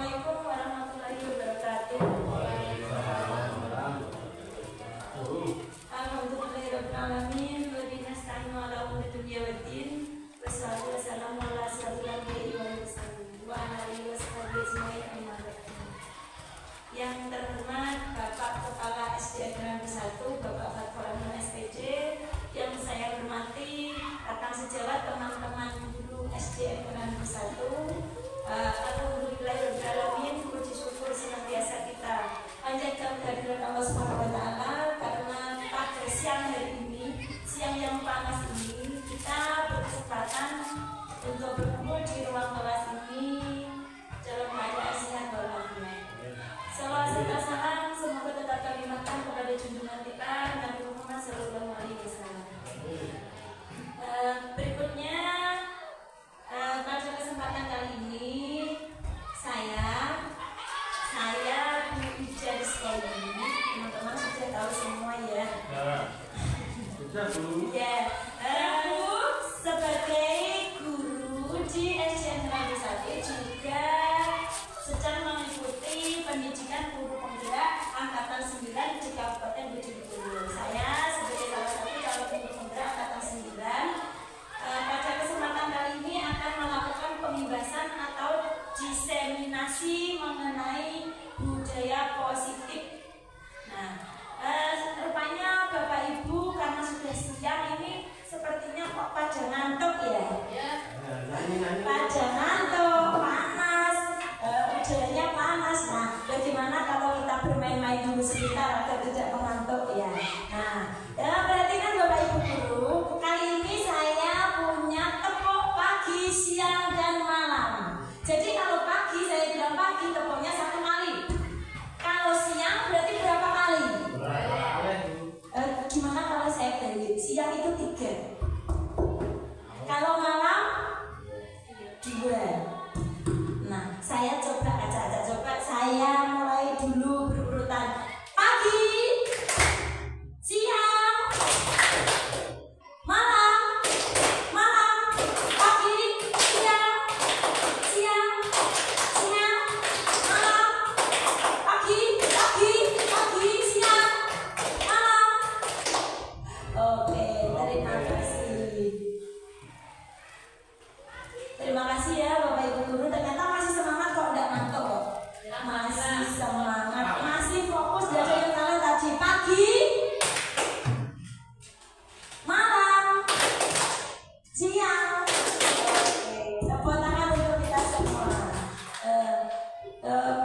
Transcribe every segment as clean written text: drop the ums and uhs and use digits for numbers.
Assalamualaikum warahmatullahi wabarakatuh. Alhamdulillahirrahmanirrahim. Wabillahi nasta'inu ala umuri dunya waddin. Wassalatu wassalamu ala asyrofil anbiya'i wal mursalin wa ala alihi washabihi ajmain amma ba'du. Yang terhormat Bapak Kepala SDN Negeri 1, Bapak Fatwa SPJ, yang saya hormati rekan sejawat teman-teman guru SDN Negeri 1. Alhamdulillahirrahmanirrahim. Puji syukur senantiasa kita panjatkan kehadiran Allah Subhanahu wa taala karena pada siang hari ini, siang yang panas ini, kita berkesempatan untuk berkumpul di ruang kelas ini dalam keadaan sehat walafiat. Salawat serta salam semoga tetap kami limpahkan kepada junjungan kita Nabi Muhammad SAW. Berikutnya, pada kesempatan kali ini saya Bu Ija di sekolah ini, teman-teman sudah tahu semua ya. Sudah Bu. Ya, Bu sebagai guru di SDN Negeri 1 juga sedang mengikuti pendidikan guru penggerak angkatan 9 di Kabupaten Bojonegoro. Saya sebagai salah satu calon guru penggerak angkatan 9 pada kesempatan kali ini akan melakukan pembahasan atau diseminasi mengenai budaya positif. Nah, rupanya Bapak Ibu karena sudah siang ini sepertinya kok pada ngantuk ya? Pada ngantuk, panas, udaranya panas. Nah, bagaimana kalau kita bermain-main dulu sebentar agar tidak mengantuk ya? Nah, berarti kan Bapak Ibu guru, kali ini saya punya tepuk pagi, siang, dan malam. Jadi kalau pagi saya bilang pagi, tepuknya 1 kali. Kalau siang berarti berapa kali? Gimana kalau saya balik? Siang itu 3. Kalau malam 2. Nah, saya coba acak-acak. Coba saya mulai dulu berurutan. Pagi, siang, malam, pagi, siang, malam, pagi, siang, malam. Oke, terima kasih. Terima kasih ya Bapak Ibu guru. Ternyata masih semangat kok, enggak ngantuk kok. Masih semangat, masih fokus. Gak ada yang salah tadi. Pagi, malam, siang. Oke, tepuk tangan untuk kita semua.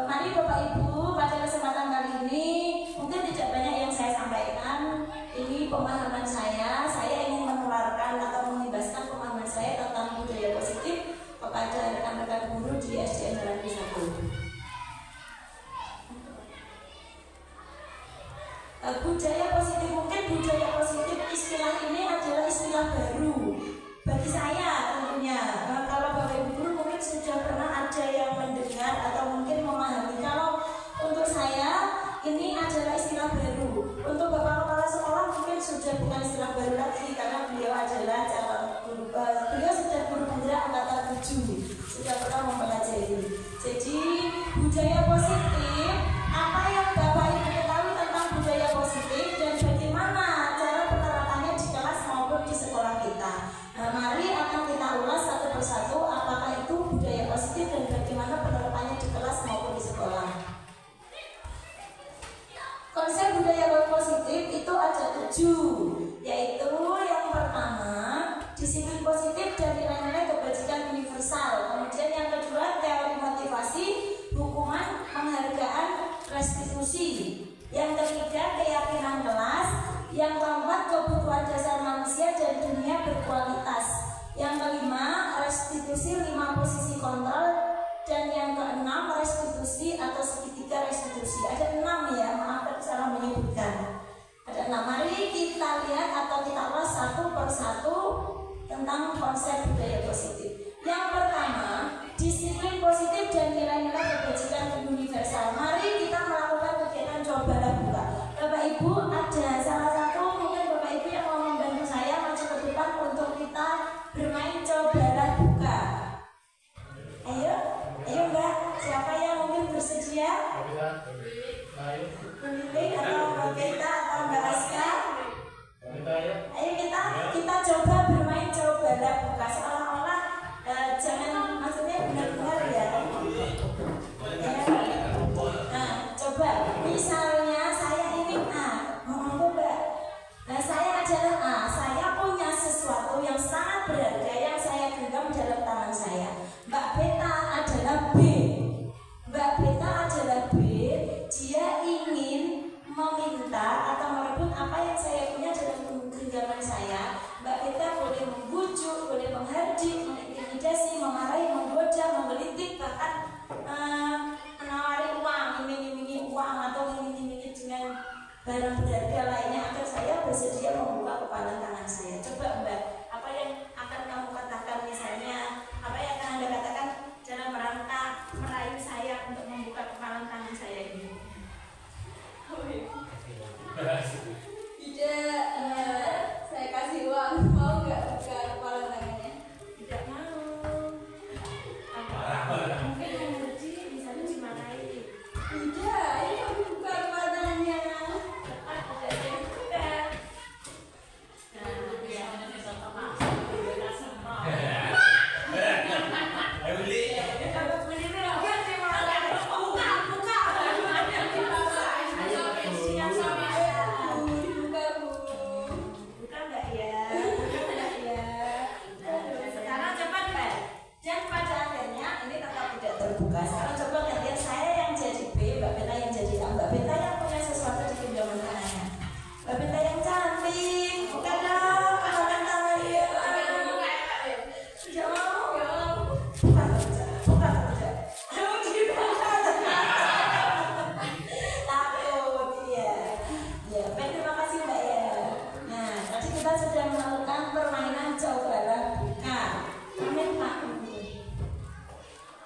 Mari Bapak Ibu, pada kesempatan kali ini mungkin tidak banyak yang saya sampaikan. Ini pemahaman saya ingin menularkan atau mengimbaskan pemahaman saya tentang budaya positif kepada rekan-rekan guru di SDN Negeri 1. Budaya positif, mungkin budaya positif istilah ini adalah istilah baru bagi saya tentunya. Kalau Bapak Ibu guru mungkin sudah pernah ada yang mendengar atau mungkin memahami. Kalau untuk saya ini adalah istilah baru. Untuk Bapak Kepala Sekolah mungkin sudah bukan istilah baru lagi karena beliau adalah calon guru. Beliau sudah guru penggerak angkatan 7, sudah pernah mempelajari. Jadi budaya positif, apa yang Bapak Ibu ketahui tentang budaya positif dan bagaimana cara penerapannya di kelas maupun di sekolah kita. Nah, mari akan kita ulas satu persatu apakah itu budaya positif dan bagaimana penerapannya di kelas maupun di sekolah. Konsep budaya positif itu ada 7, yaitu yang pertama disiplin positif dan nilai-nilai kebajikan universal. Kemudian yang kedua teori motivasi, hukuman, penghargaan, restitusi. Yang ketiga keyakinan kelas. Yang keempat kebutuhan dasar manusia dan dunia berkualitas. Yang kelima restitusi 5 posisi kontrol. Dan yang keenam restitusi atau segitiga restitusi. Ada 6 ya, maaf tadi salah menyebutkan. Ada 6. Mari kita lihat atau kita ulas satu persatu tentang konsep budaya positif. Yang pertama, disiplin positif dan nilai-nilai kebajikan universal. Mari kita melakukan kegiatan coba buka. Bapak Ibu ada salah satu mungkin Bapak Ibu yang mau membantu saya maju ke depan untuk kita bermain coba buka. Ayo Mbak, siapa yang mungkin Keliling atau Mbak Beta atau Mbak Aska? Ayo kita coba bermain coba lah buka seolah-olah jangan maksudnya benar-benar ya. Nah coba misalnya saya ini coba. Nah saya adalah saya punya sesuatu yang sangat berharga yang saya genggam dalam tangan saya. Mbak Beta adalah B. Mbak Beta adalah B. Dia ingin meminta atau merebut apa yang saya punya dalam genggaman saya. Mbak Beta boleh membujuk, boleh menghardik, mengintimidasi, memarahi, menggoda, menggelitik, bahkan menawari uang, iming-imingi uang atau iming-imingi dengan barang berharga lainnya agar saya bersedia membuka kepala tangan saya. Coba Mbak, apa yang akan kamu katakan misalnya, apa yang akan Anda katakan dalam rangka merayu saya untuk membuka kepala tangan saya ini? Tidak, saya kasih uang, mau nggak buka kepala tangannya? Tidak mau. Mungkin mengerti, misalnya dimarahi. Tidak, ini aku buka kepala tangannya. Cepat ada yang buka. Nah, biasanya bisa sama. Kita semua. Kalau berdiri lagi sih malah buka. Siap sama ya. Buka nggak ya? Sekarang cepat Mbak. Dan pada akhirnya ini tetap tidak terbuka. Sekarang coba gantian saya yang jadi B, Mbak Beta yang jadi A. Mbak Beta yang punya sesuatu di genggaman tangannya. Mbak Beta yang cantik. Buka dong, bukan tangannya. Tidak mau. Buka saja. Takut ya. Ya, baik, terima kasih Mbak ya. Nah, tadi kita sudah melakukan permainan cobalah buka. Amin Pak.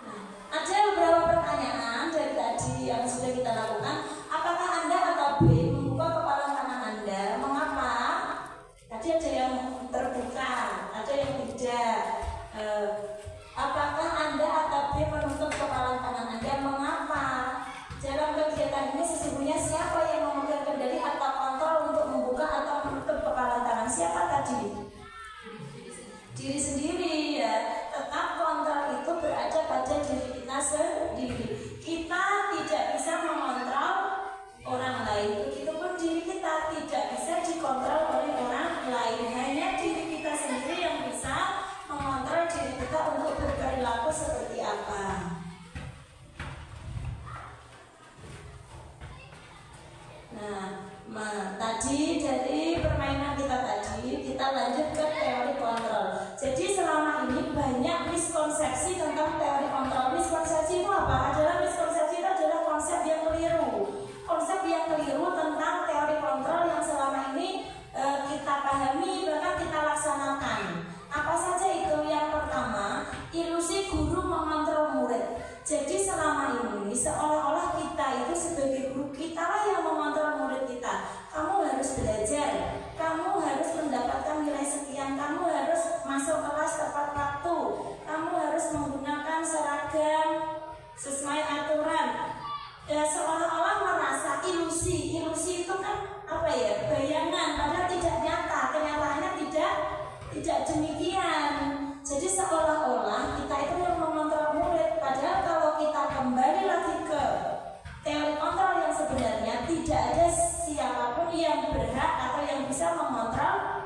Nah, ada beberapa pertanyaan dari tadi yang sudah kita lakukan. Apakah Anda atau B membuka kepala tangan Anda? Mengapa? Tadi ada yang terbuka, ada yang tidak. Apakah Anda atau B menutup kepala tangan Anda? Mengapa? Dalam kegiatan ini sesungguhnya siapa yang memegang kendali atau kontrol untuk membuka atau menutup kepala tangan? Siapa tadi? Diri sendiri ya. Tetap kontrol itu berada pada diri kita sendiri. Kita tidak bisa mengontrol orang lain. Begitupun diri kita tidak bisa dikontrol oleh orang lain. Hanya diri kita sendiri yang bisa mengontrol diri kita untuk berperilaku seperti apa. Nah, tadi dari permainan kita lanjut ke teori kontrol. Jadi selama ini banyak miskonsepsi tentang teori kontrol. Miskonsepsi itu apa? Miskonsepsi itu adalah konsep yang keliru. Konsep yang keliru tentang teori kontrol yang selama ini kita pahami bahkan kita laksanakan. Apa saja itu? Yang pertama, ilusi guru mengontrol murid. Jadi selama ini seolah-olah kita itu sebagai guru, kita lah yang mengontrol murid kita. Kamu harus belajar, kamu harus mendapatkan nilai sekian, kamu harus masuk kelas tepat waktu, kamu harus menggunakan seragam sesuai aturan. Ya, seolah-olah merasa ilusi itu kan apa ya? Bayangan, padahal tidak nyata. Kenyataannya tidak demikian. Jadi seolah-olah kita itu yang mengontrol murid. Padahal kalau kita kembali lagi ke teori kontrol yang sebenarnya, tidak ada siapapun yang berhak atau yang bisa mengontrol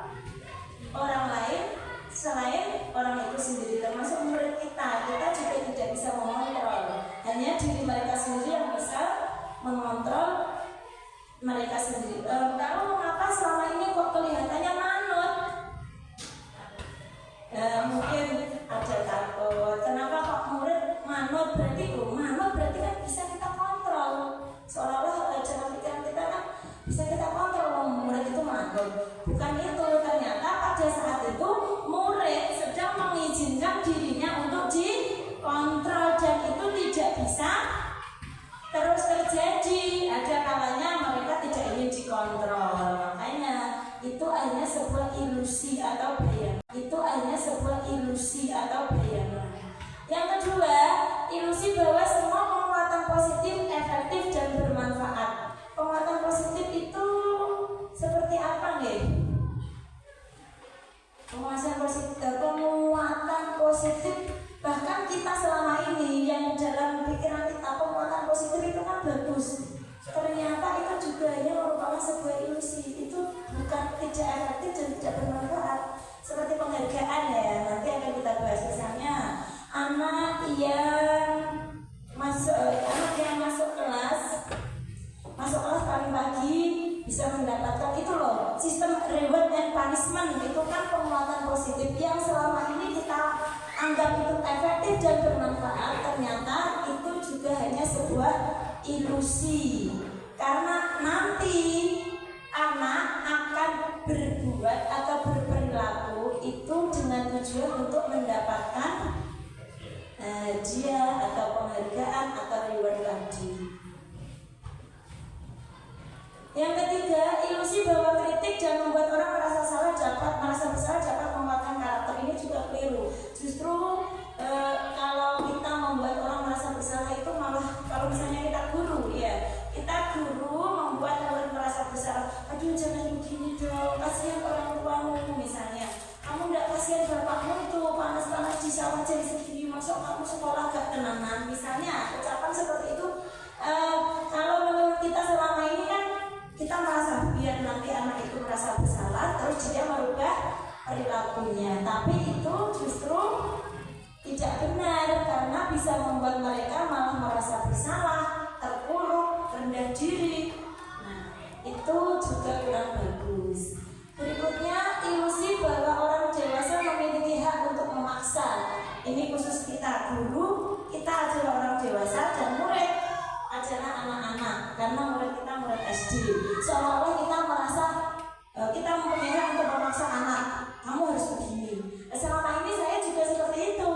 orang lain selain orang itu sendiri, termasuk murid kita. Kita juga tidak bisa mengontrol. Hanya diri mereka sendiri yang bisa mengontrol mereka sendiri. Lalu mengapa selama ini kok kelihatannya manut? Mungkin ada takut. Kenapa kok murid manut? Manut berarti kan bisa kita kontrol. Seolah-olah dalam pikiran kita kan bisa kita kontrol murid itu manut. Bukan itu. Ternyata pada saat itu murid sedang mengizinkan dirinya untuk dikontrol, dan itu tidak bisa terus terjadi. Ada kalanya mereka tidak ingin dikontrol. Makanya itu hanya sebuah ilusi atau bayangan. Yang kedua, ilusi bahwa semua penguatan positif, efektif dan bermanfaat penghargaan ya. Nanti akan kita bahas misalnya anak yang masuk kelas paling pagi bisa mendapatkan itu loh, sistem reward and punishment itu kan penguatan positif yang selama ini kita anggap itu efektif dan bermanfaat, ternyata itu juga hanya sebuah ilusi, karena nanti anak akan berbuat atau berperilaku itu dengan tujuan untuk mendapatkan hadiah atau penghargaan atau reward tadi. Yang ketiga, ilusi bahwa kritik dan membuat orang merasa bersalah dapat menguatkan karakter. Ini juga keliru. Justru kalau kita membuat orang merasa bersalah itu malah, kalau misalnya kita guru membuat orang merasa bersalah. Aduh, jangan begini dong, kasihan orang tuamu misalnya. Kamu tidak kasihan bapakmu itu panas-panas di sawah jadi segini, masuk kamu sekolah gak tenangan. Misalnya ucapan seperti itu. Kalau menurut kita selama ini kan kita merasa biar nanti anak itu merasa bersalah, terus dia merubah perilakunya. Tapi itu justru tidak benar, karena bisa membuat mereka malah merasa bersalah, terpuruk, rendah diri. Nah, itu juga kurang bagus. Berikutnya, ilusi bahwa orang dewasa memiliki hak untuk memaksa. Ini khusus kita guru, kita adalah orang dewasa dan murid adalah anak-anak, karena murid kita murid SD. Seolah-olah kita merasa kita mempunyai hak untuk memaksa anak, kamu harus begini. Selama ini saya juga seperti itu.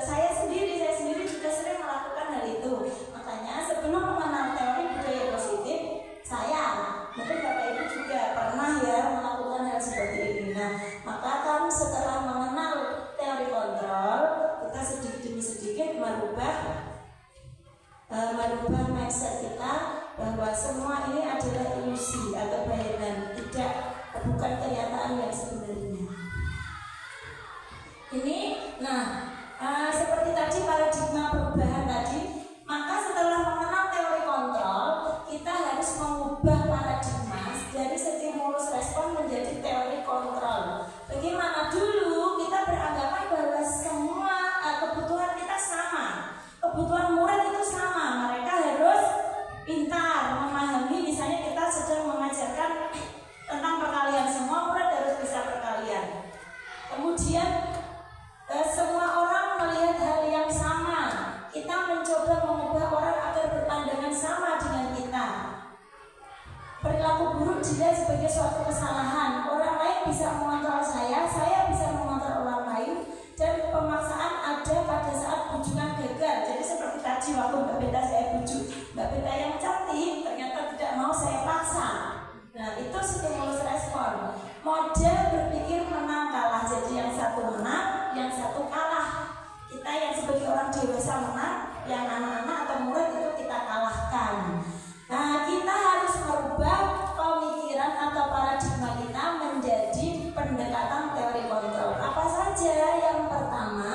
Saya sendiri juga sering melakukan hal itu. Makanya sebelum mengenal teori budaya positif, saya mungkin Bapak Ibu juga pernah ya melakukan hal seperti ini. Nah, maka kan setelah mengenal teori kontrol, kita sedikit demi sedikit merubah mindset kita bahwa semua ini adalah ilusi atau bayangan, bukan kenyataan yang sebenarnya. Ini, seperti tadi paradigma perubahan tadi, maka setelah mengenal teori kontrol, kita harus mengubah paradigma dari stimulus respon menjadi teori kontrol. Bagaimana dulu kita beranggapan bahwa semua kebutuhan kita sama, kebutuhan murid itu sama, mereka harus pintar, memahami. Misalnya kita sedang mengajarkan tentang perkalian, semua murid harus bisa perkalian. Kemudian semua orang melihat hal yang sama. Kita mencoba mengubah orang agar berpandangan sama dengan kita. Perilaku buruk dilihat sebagai suatu kesalahan. Orang lain bisa mengontrol saya bisa mengontrol orang lain. Dan pemaksaan ada pada saat bujukan gagal. Jadi seperti tadi waktu Mbak Beta saya bujuk, Mbak Beta yang cantik ternyata tidak mau saya paksa. Nah, itu stimulus respon. Model berpikir menang kalah. Jadi yang satu menang, yang satu kalah. Kita yang sebagai orang dewasa menang, yang anak-anak atau murid itu kita kalahkan. Nah, kita harus merubah pemikiran atau paradigma kita menjadi pendekatan teori kontrol. Apa saja? Yang pertama,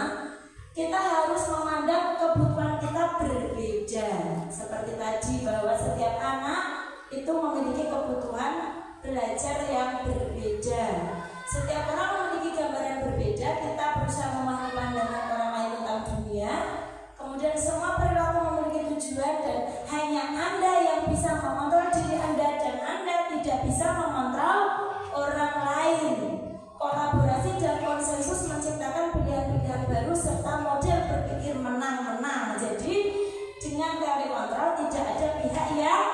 kita harus memandang kebutuhan kita berbeda. Seperti tadi bahwa setiap anak itu memiliki kebutuhan belajar yang berbeda. Setiap orang memiliki gambaran berbeda. Kita berusaha memahami pandangan orang lain tentang dunia. Kemudian semua perilaku memiliki tujuan dan hanya Anda yang bisa mengontrol diri Anda dan Anda tidak bisa mengontrol orang lain. Kolaborasi dan konsensus menciptakan pilihan-pilihan baru serta model berpikir menang-menang. Jadi dengan teori kontrol tidak ada pihak yang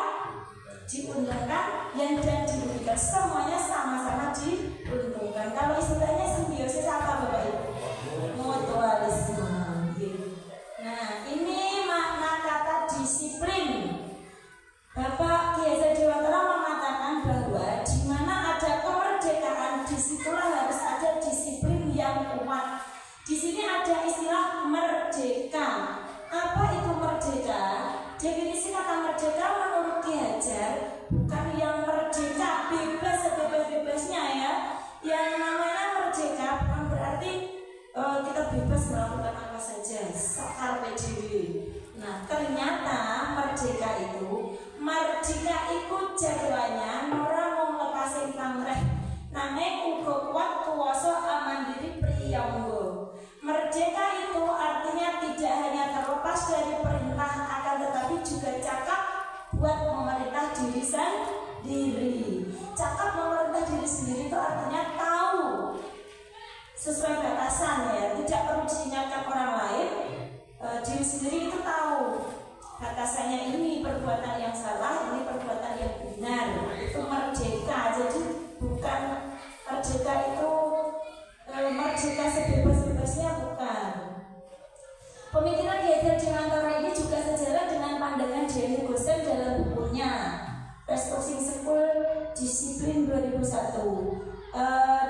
diuntungkan dan dirugikan, semuanya sama-sama diuntungkan. Kalau istilahnya simbiosis apa Bapak Ibu? Mutualisme. Nah, ini makna kata disiplin. Bapak Kiai Haji Dewantara mengatakan bahwa di mana ada kemerdekaan, disitulah harus ada disiplin yang kuat. Di sini ada istilah merdeka. Apa itu merdeka? Definisi kata merdeka menurut Ki Hajar bukan yang merdeka bebas sebebas-bebasnya ya. Yang namanya merdeka bukan berarti kita bebas melakukan apa saja, sakarpe dhewe. Nah, ternyata merdeka itu jadwalnya ora mung lepasin pamrih Nanging uga kuat kuwasa amandiri priyangga. Merdeka itu artinya tidak hanya terlepas dari perintah, akan tetapi juga cakap buat memerintah diri sendiri. Cakap memerintah diri sendiri itu artinya tahu sesuai batasan ya, tidak perlu diingatkan orang lain. Diri sendiri itu tahu batasannya, ini perbuatan yang salah, ini perbuatan yang benar. Itu merdeka. Jadi bukan merdeka itu merdeka sebebas-bebasnya, bukan. Pemikiran Gezer Dewantara ini juga sejalan dengan pandangan Jenny Gosen dalam bukunya Restructuring School Disiplin 2001.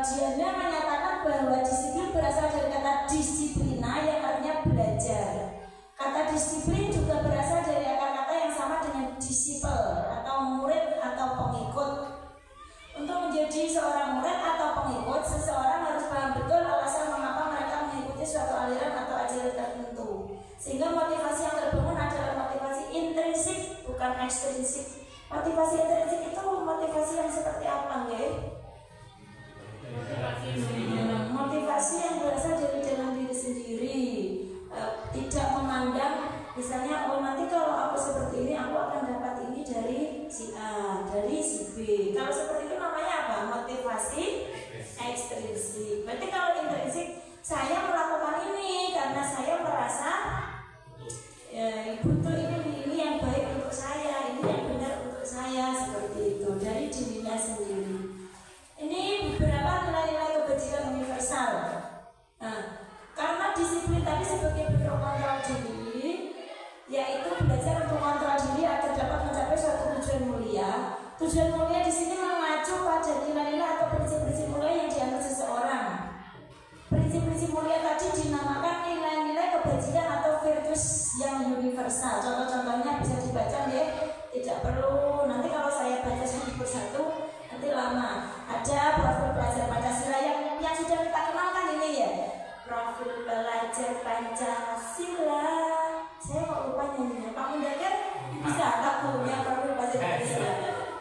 Dia menyatakan bahwa disiplin berasal dari kata disiplina yang artinya belajar. Kata disiplin juga berasal dari kata-kata yang sama dengan disciple atau murid atau pengikut. Untuk menjadi seorang murid atau pengikut, seseorang harus paham betul alasan mengapa mereka mengikuti suatu aliran atau ajaran tertentu. Sehingga motivasi yang terbangun adalah motivasi intrinsik, bukan ekstrinsik. Motivasi intrinsik itu motivasi yang seperti apa, nggih? Motivasi yang berasal dari dalam diri sendiri, tidak memandang misalnya, oh nanti kalau aku seperti ini aku akan dapat ini dari si A, dari si B. Kalau seperti itu namanya apa? Motivasi ekstrinsik. Berarti kalau intrinsik, saya melakukan ini karena saya merasa butuh ini yang baik untuk saya, ini yang benar untuk saya, seperti itu dari dirinya sendiri. Ini beberapa nilai-nilai kebajikan universal. Nah, karena disiplin tadi sebagai bentuk kontrol diri, yaitu belajar untuk kontrol diri agar dapat mencapai suatu tujuan mulia. Tujuan mulia di sini mengacu pada nilai-nilai atau prinsip-prinsip mulia yang dianut seseorang. Prinsip-prinsip mulia tadi dinamakan nilai-nilai kebajikan atau virtus yang universal. Contoh-contohnya bisa dibaca ya, tidak perlu nanti kalau saya baca satu persatu nanti lama. Ada profil pelajar Pancasila yang sudah kita kenalkan ini ya. Profil pelajar Pancasila. Saya kok lupa nyanyinya. Pak Mundakir bisa tak punya profil pelajar Pancasila.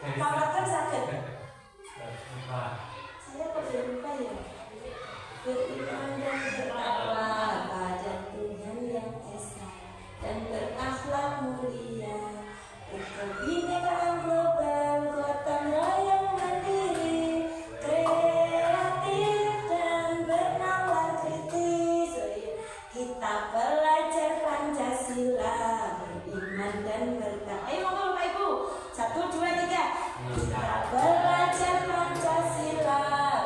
Pak Mundakir sakit. Saya kok lupa ya. Beriman dan bertakwa pada Tuhan yang esa dan berakhlak mulia, berkebinekaan global, gotong royong mandiri, kreatif dan bernalar kritis. Kita belajar Pancasila, beriman dan bertakwa. Ayo ngomong Bapak Ibu. 1, 2, 3. Kita belajar Pancasila,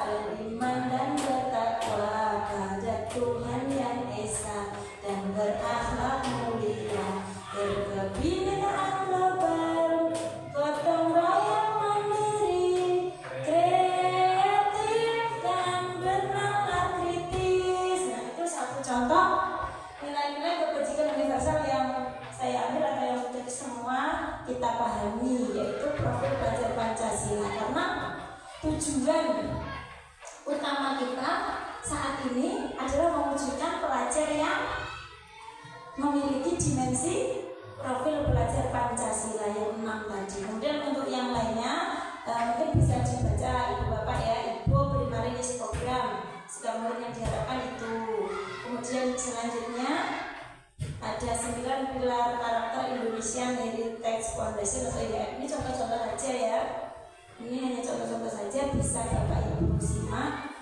beriman dan bertakwa pada Tuhan yang esa dan berakhlak mulia, berkebinekaan global, gotong royong mandiri, kreatif dan bernalar kritis. Nah, itu satu contoh nilai-nilai kebajikan universal yang saya ambil atau yang sudah semua kita pahami, yaitu profil pelajar Pancasila. Karena tujuan utama kita saat ini adalah mewujudkan pelajar yang memiliki dimensi profil pelajar Pancasila yang 6 tadi. Kemudian untuk yang lainnya mungkin bisa dibaca Ibu Bapak ya, Ibu Primaris Program segala murid yang diharapkan itu. Kemudian selanjutnya ada 9 pilar karakter Indonesian Heritage Foundation atau IHF. Ini contoh-contoh saja ya. Ini hanya contoh-contoh saja, bisa Bapak Ibu simak.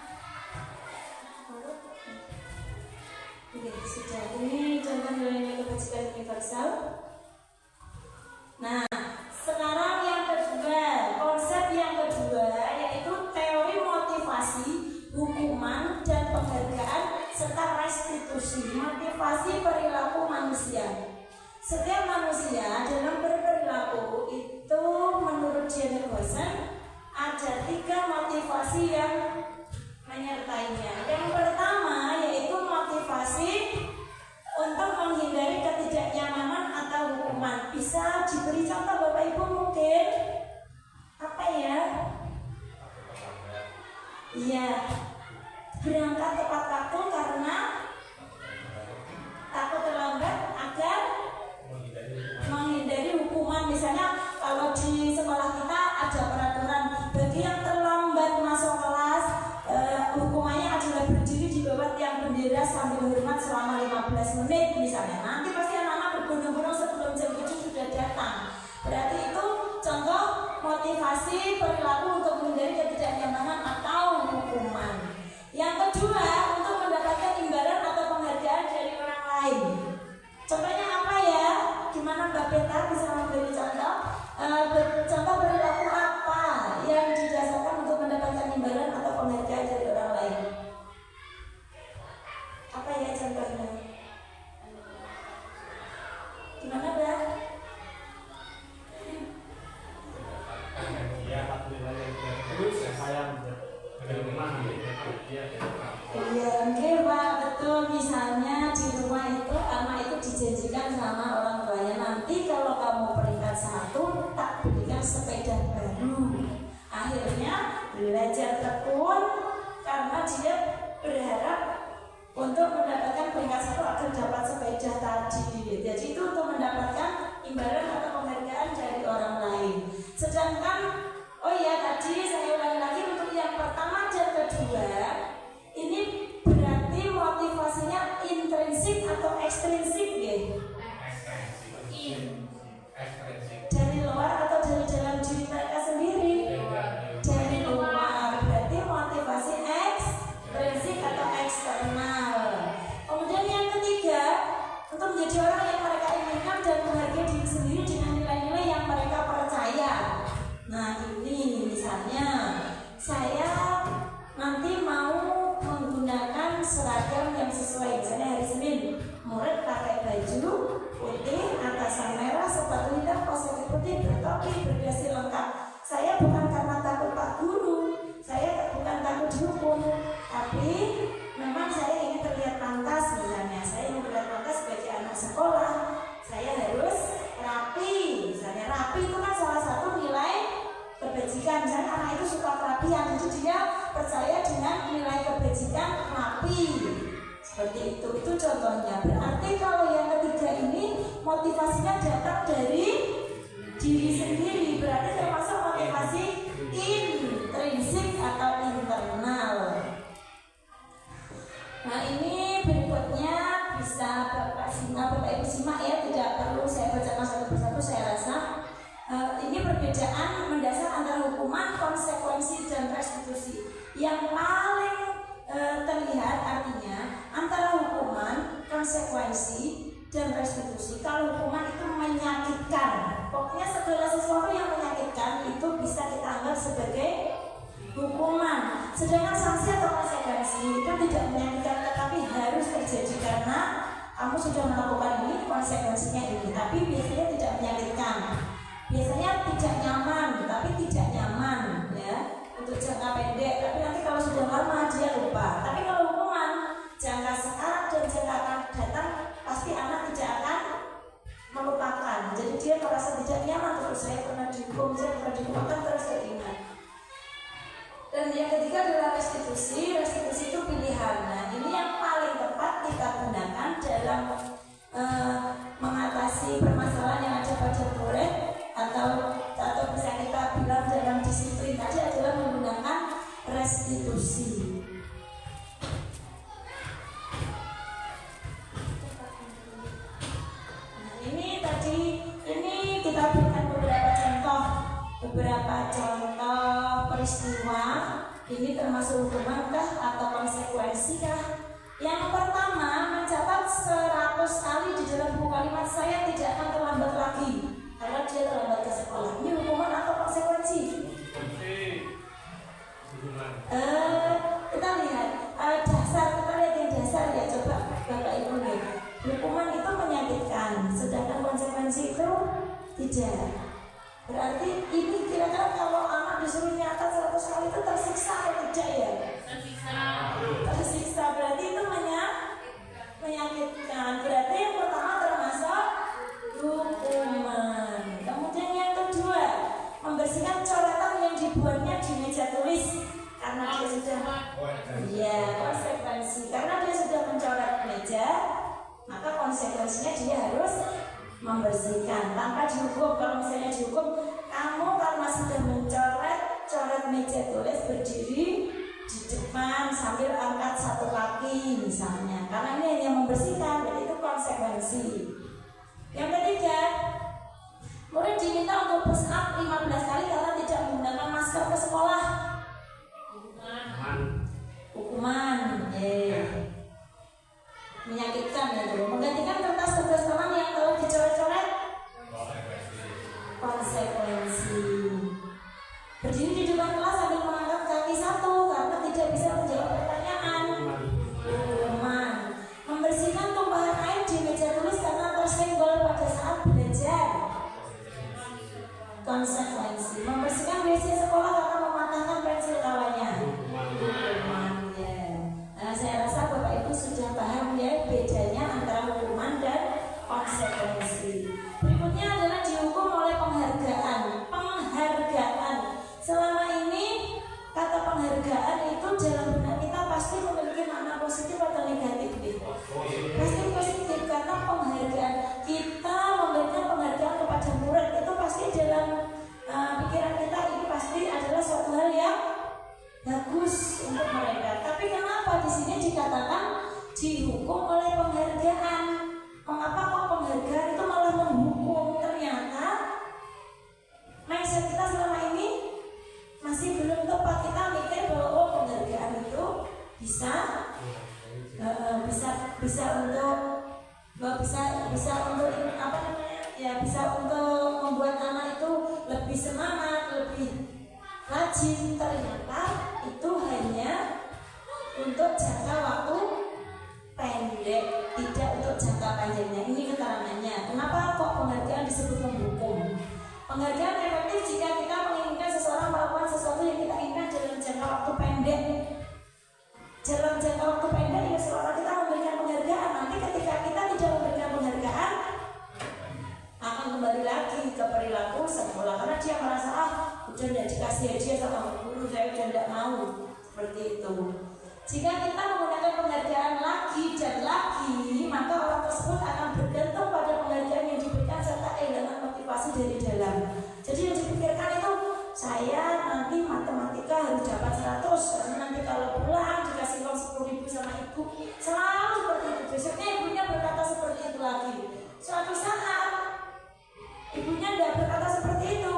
Oke, sudah. Ini contoh nilai-nilai kebajikan universal. Nah, sekarang yang kedua, konsep yang kedua yaitu teori motivasi, hukuman dan penghargaan serta restitusi. Motivasi perilaku manusia. Setiap manusia dalam berperilaku itu menurut Jenny Gosen ada 3 motivasi yang menyertainya. Yang pertama yaitu motivasi untuk menghindari ketidaknyamanan atau hukuman. Bisa diberi contoh Bapak Ibu mungkin? Apa ya? Iya, berangkat tepat waktu karena takut terlambat agar menghindari hukuman. Misalnya kalau di sekolah kita ada peraturan bagi yang terlambat masuk kelas menit misalnya. Nanti pasti anak-anak berbondong-bondong sebelum jam 7 sudah datang. Berarti itu contoh motivasi perilaku untuk menghindari ketidaknyamanan atau hukuman. Yang kedua, untuk mendapatkan imbalan atau penghargaan dari orang lain. Contohnya apa ya? Gimana Mbak Peta bisa memberi contoh? Contoh perilaku apa yang didasarkan untuk mendapatkan imbalan atau penghargaan dari orang lain? Apa ya contohnya? Gimana Mbak? Ya, alhamdulillah terus saya dari rumah dia. Iya, mungkin Pak, betul. Misalnya di rumah itu anak itu dijanjikan sama orang tuanya, nanti kalau kamu peringkat 1 tak berikan sepeda baru. Akhirnya belajar tekun karena dia berharap untuk mendapatkan peringkat 1 agar dapat sepeda tadi. Jadi itu untuk mendapatkan imbalan atau penghargaan dari orang lain. Sedangkan oh ya, tadi saya ulangi lagi untuk yang pertama dan kedua, ini berarti motivasinya intrinsik atau ekstrinsik ya? Dari luar atau dari dalam diri mereka sendiri? Dari luar, berarti motivasi ekstrinsik atau eksternal. Kemudian yang ketiga, untuk menjadi orang yang mereka inginkan dan menghargai diri sendiri dengan nilai-nilai yang mereka percaya. Nah ini misalnya saya nanti mau menggunakan seragam yang sesuai. Misalnya hari Senin murid pakai baju putih, atasan merah, sepatu hitam, kaos kaki putih, bertopi, berdasi lengkap. Saya bukan karena takut Pak Guru, saya bukan takut dihukum, tapi memang saya ingin terlihat pantas. Misalnya saya ingin terlihat pantas sebagai anak sekolah, saya harus rapi. Misalnya rapi itu kan salah satu nilai kebajikan. Misalnya anak itu suka kerapian, jadi dia percaya dengan nilai kebajikan rapi. Seperti itu contohnya. Berarti kalau yang ketiga ini motivasinya datang dari diri sendiri, berarti termasuk motivasi intrinsik atau internal. Nah ini berikutnya bisa Bapak Ibu simak ya, tidak perlu saya bacakan satu persatu. Saya rasa ini perbedaan mendasar antara hukuman, konsekuensi, dan restitusi. Yang paling terlihat artinya antara hukuman, konsekuensi, dan restitusi. Kalau hukuman itu menyakitkan, pokoknya segala sesuatu yang menyakitkan itu bisa kita anggap sebagai hukuman. Sedangkan sanksi atau konsekuensi itu tidak menyakitkan, tetapi harus terjadi karena kamu sudah melakukan ini, konsekuensinya ini. Tapi biasanya tidak menyakitkan. Biasanya tidak nyaman, tapi tidak nyaman ya untuk jangka pendek. Tapi nanti kalau sudah lama dia lupa. Tapi kalau hukuman jangka sekarang dan jangka akan datang, pasti anak tidak akan melupakan. Jadi dia merasa tidak nyaman, terus saya pernah dihukum, akan terus teringat. Dan yang ketiga adalah restitusi. Restitusi itu pilihan. Nah ini yang paling tepat kita gunakan dalam mengatasi permasalahan yang ada pada murid, atau bisa kita bilang dalam disiplin tadi adalah menggunakan restitusi. Nah ini tadi kita berikan beberapa contoh peristiwa. Ini termasuk hukuman kah atau konsekuensi kah? Yang pertama, mencatat 100 kali di dalam buku kalimat saya tidak akan terlambat lagi karena dia terlambat ke sekolah. Ini hukuman atau konsekuensi? Kita lihat dasar, kita lihat yang dasar ya, coba Bapak Ibu lihat. Hukuman itu menyakitkan, sedangkan konsekuensi itu tidak. Berarti ini kira-kira kalau anak disuruh nyatat 100 kali itu tersiksa atau tidak ya? Tersiksa, berarti itu menyakitkan. Berarti yang pertama termasuk hukuman. Kemudian yang kedua, membersihkan coretan yang dibuatnya di meja tulis karena dia sudah konsekuensi. Karena dia sudah mencoret meja, maka konsekuensinya dia harus membersihkan tanpa dihukum. Kalau misalnya dihukum, kamu karena sudah coret meja tulis, berdiri di depan sambil angkat satu kaki misalnya, karena ini hanya membersihkan, jadi itu konsekuensi konsekuensi. Membersihkan WC sekolah karena mematahkan pensil kawannya. Hukuman ya. Nah, saya rasa Bapak Ibu sudah paham ya bedanya antara hukuman dan konsekuensi. Berikutnya adalah dihukum oleh penghargaan. Penghargaan. Selama ini kata penghargaan itu dalam benak kita pasti memiliki makna positif atau negatif. Pasti positif karena penghargaan. Kita memberikan penghargaan kepada murid itu pasti dalam pikiran kita ini pasti adalah suatu hal yang bagus untuk mereka. Tapi kenapa di sini dikatakan dihukum oleh penghargaan? Mengapa kok penghargaan itu malah menghukum? Ternyata mindset kita selama ini masih belum tepat. Kita mikir bahwa penghargaan itu bisa untuk apa namanya ya, bisa untuk membuat anak itu lebih semangat, lebih rajin. Ternyata itu hanya untuk jangka waktu pendek, tidak untuk jangka panjangnya. Ini keterangannya. Kenapa kok penghargaan disebut menghukum? Penghargaan efektif jika kita menginginkan seseorang melakukan sesuatu yang kita inginkan dalam jangka waktu pendek. Dalam jangka waktu pendek ya seorang kita memberikan penghargaan. Nanti ketika kita tidak memberikan penghargaan, akan kembali lagi ke perilaku semula karena dia merasa udah tidak dikasih hadiah sama guru, saya udah tidak mau. Seperti itu. Jika kita menggunakan penghargaan lagi dan lagi, maka orang tersebut akan bergantung pada penghargaan yang diberikan serta kehilangan motivasi dari dalam. Jadi yang dipikirkan itu saya nanti matematika harus dapat 100 karena nanti kalau pulang dikasih uang 10.000 sama ibu. Selalu seperti itu. Besoknya ibunya berkata seperti itu lagi. Suatu saat ibunya tidak berkata seperti itu.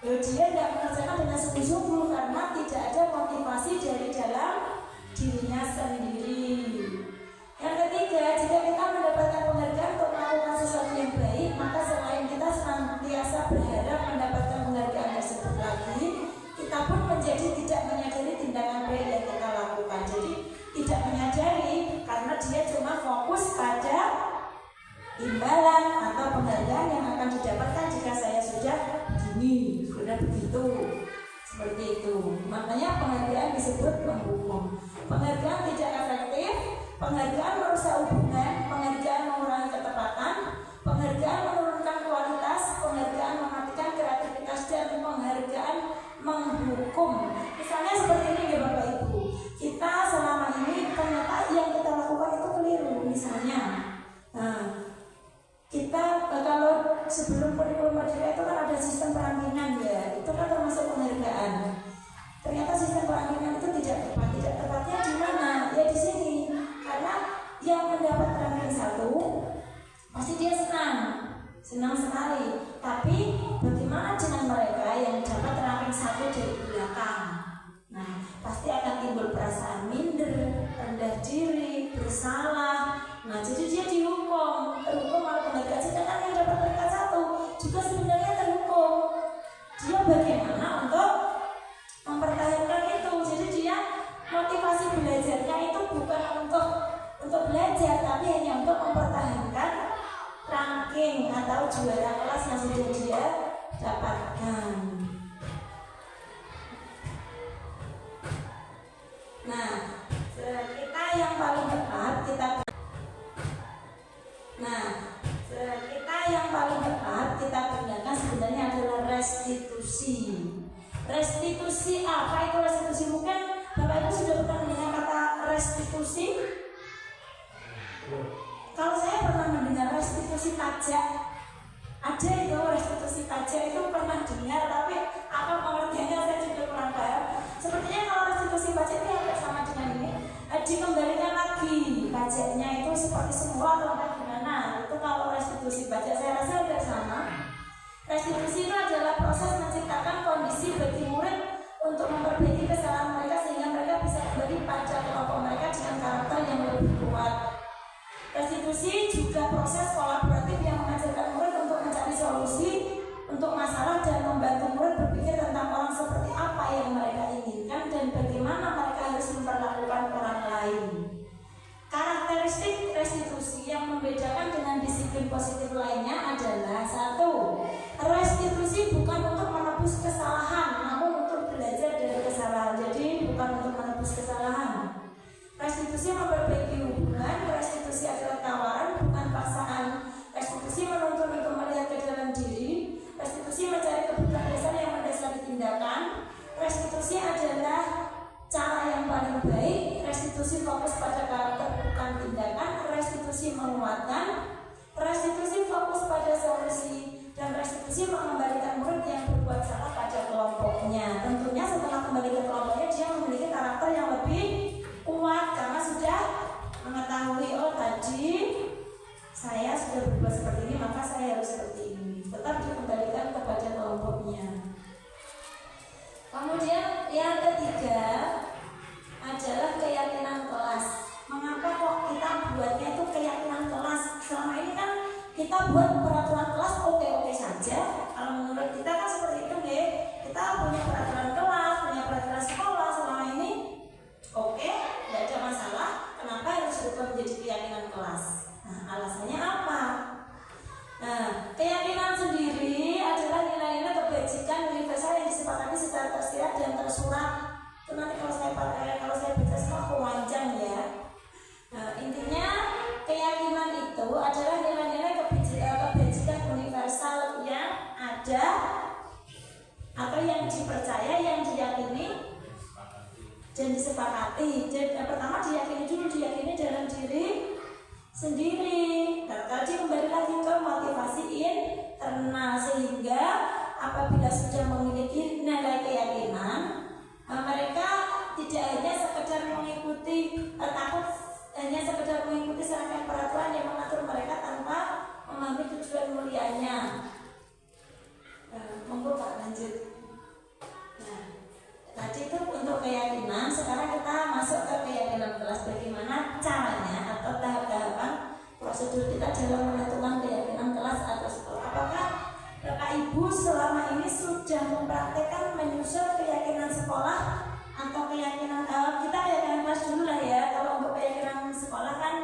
Dia tidak mengerjakan dengan sungguh-sungguh karena tidak ada motivasi dari dalam dirinya sendiri. Yang ketiga, jika kita mendapatkan penghargaan untuk melakukan sesuatu yang baik, maka selain kita senantiasa berharap mendapatkan penghargaan tersebut lagi, kita pun menjadi tidak menyadari tindakan baik yang kita lakukan. Jadi tidak menyadari karena dia cuma fokus pada imbalan atau penghargaan yang akan didapatkan jika saya sudah begini, sudah begitu. Seperti itu. Makanya penghargaan disebut menghukum. Penghargaan tidak efektif, penghargaan merusak hubungan, penghargaan mengurangi ketepatan, penghargaan menurunkan kualitas, penghargaan mematikan kreativitas, dan penghargaan menghukum. Misalnya seperti ini ya Bapak Ibu, kita selama ini ternyata yang kita lakukan itu keliru. Misalnya kita kalau sebelum kurikulum merdeka itu kan ada sistem perangkinan ya, itu kan termasuk penghargaan. Ternyata sistem perangkinan itu tidak tepat. Tidak tepatnya di mana? Ya di sini. Karena yang mendapat ranking 1 pasti dia senang sekali. Tapi bagaimana dengan mereka yang dapat ranking 1 dari belakang? Nah, pasti akan timbul perasaan minder, rendah diri, bersalah. Nah, jadi dia terhukum oleh penghargaan. Sedangkan yang dapat peringkat 1 juga sebenarnya terhukum. Dia bagaimana untuk mempertahankan itu. Jadi dia motivasi belajarnya itu bukan untuk belajar, tapi hanya untuk mempertahankan ranking atau juara kelas yang sudah dia dapatkan. Nah, kita yang paling tepat kita gunakan sebenarnya adalah restitusi. Restitusi apa itu restitusi? Mungkin Bapak Ibu sudah pernah mendengar kata restitusi? Kalau saya pernah mendengar restitusi pajak, ada itu restitusi pajak itu pernah dengar, tapi apa pengertiannya saya juga kurang paham. Sepertinya kalau restitusi pajak itu hampir sama dengan ini, dikembalikan lagi pajaknya itu seperti semula atau bagaimana. Itu kalau restitusi pajak saya rasa hampir sama. Restitusi itu adalah proses menciptakan kondisi bagi murid untuk memperbaiki kesalahan mereka sehingga mereka bisa kembali pada kelompok mereka dengan karakter yang lebih kuat. Restitusi juga proses kolaboratif yang mengajarkan murid untuk mencari solusi untuk masalah dan membantu murid berpikir tentang orang seperti apa yang mereka inginkan dan bagaimana mereka harus memperlakukan orang lain. Karakteristik restitusi yang membedakan dengan disiplin positif lainnya adalah 1. Restitusi bukan fokus pada karakter bukan tindakan, restitusi menguatkan, restitusi fokus pada solusi, dan restitusi mengembalikan murid yang berbuat salah pada kelompoknya. Tentunya setelah kembali ke kelompoknya dia memiliki karakter yang lebih kuat karena sudah mengetahui, oh tadi saya sudah berbuat seperti ini maka saya harus seperti ini. Tetap dikembalikan kepada kelompoknya. Kemudian yang ketiga adalah keyakinan kelas. Mengapa kok kita buatnya itu keyakinan kelas? Selama ini kan kita buat peraturan kelas oke-oke saja. Kalau menurut kita kan seperti itu deh. Kita punya peraturan kelas, punya peraturan sekolah selama ini oke, tidak ada masalah. Kenapa harus berubah menjadi keyakinan kelas? Nah, alasannya apa? Nah, keyakinan sendiri adalah nilai-nilai kebajikan universal yang disepakati secara tersirat dan tersurat. Itu nanti kalau saya baca semua kewanjang ya. Nah, intinya keyakinan itu adalah nilai-nilai kebajikan universal yang ada atau yang dipercaya, yang diyakini dan disepakati. Jadi pertama diyakini dalam diri sendiri. Nah, tadi kembali lagi ke motivasi internal, sehingga apabila sudah memiliki nilai keyakinan, mereka tidak hanya sekedar mengikuti hanya sekedar mengikuti serangkaian peraturan yang mengatur mereka tanpa memahami tujuan mulianya. Monggo Pak lanjut. Nah, tadi itu untuk keyakinan. Sekarang kita masuk ke keyakinan kelas. Bagaimana caranya atau tahap-tahapan prosedur kita dalam menentukan keyakinan kelas atau sekolah? Apakah Bapak Ibu selama ini sudah mempraktekkan menyusun keyakinan sekolah atau keyakinan kita keyakinan kelas dulu lah ya. Kalau untuk keyakinan sekolah kan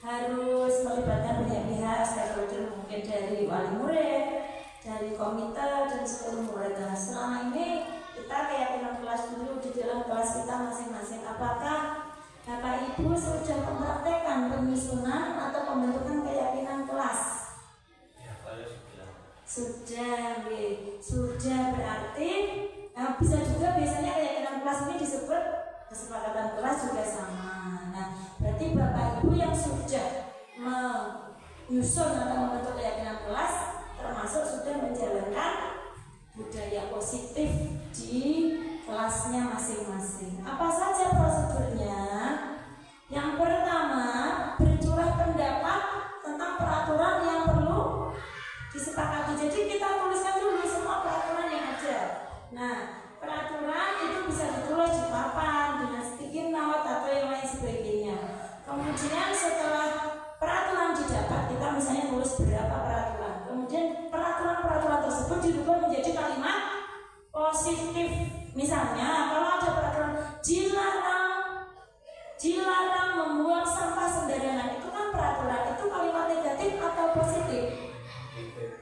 harus melibatkan banyak pihak, stakeholder, mungkin dari wali murid, dari komite dan seluruh murid. Nah, selama ini kita keyakinan kelas dulu di dalam kelas kita masing-masing. Apakah Bapak Ibu sudah mempraktekkan penyusunan atau pembentukan keyakinan kelas? Sudah berarti bisa juga biasanya keyakinan kelas ini disebut kesepakatan kelas juga sama. Nah, berarti Bapak Ibu yang sudah menyusun atau membentuk keyakinan kelas termasuk sudah menjalankan budaya positif di kelasnya masing-masing. Apa saja prosedurnya? Yang pertama, bercurah pendapat tentang peraturan yang perlu disepakati. Jadi kita tuliskan dulu semua peraturan yang ada. Nah, peraturan itu bisa ditulis di papan dengan sticky note atau yang lain sebagainya. Kemudian setelah peraturan didapat, kita misalnya tulis berapa peraturan. Kemudian peraturan-peraturan tersebut dirubah menjadi kalimat positif. Misalnya kalau ada peraturan dilarang membuang sampah sembarangan, itu kan peraturan, itu kalimat negatif atau positif?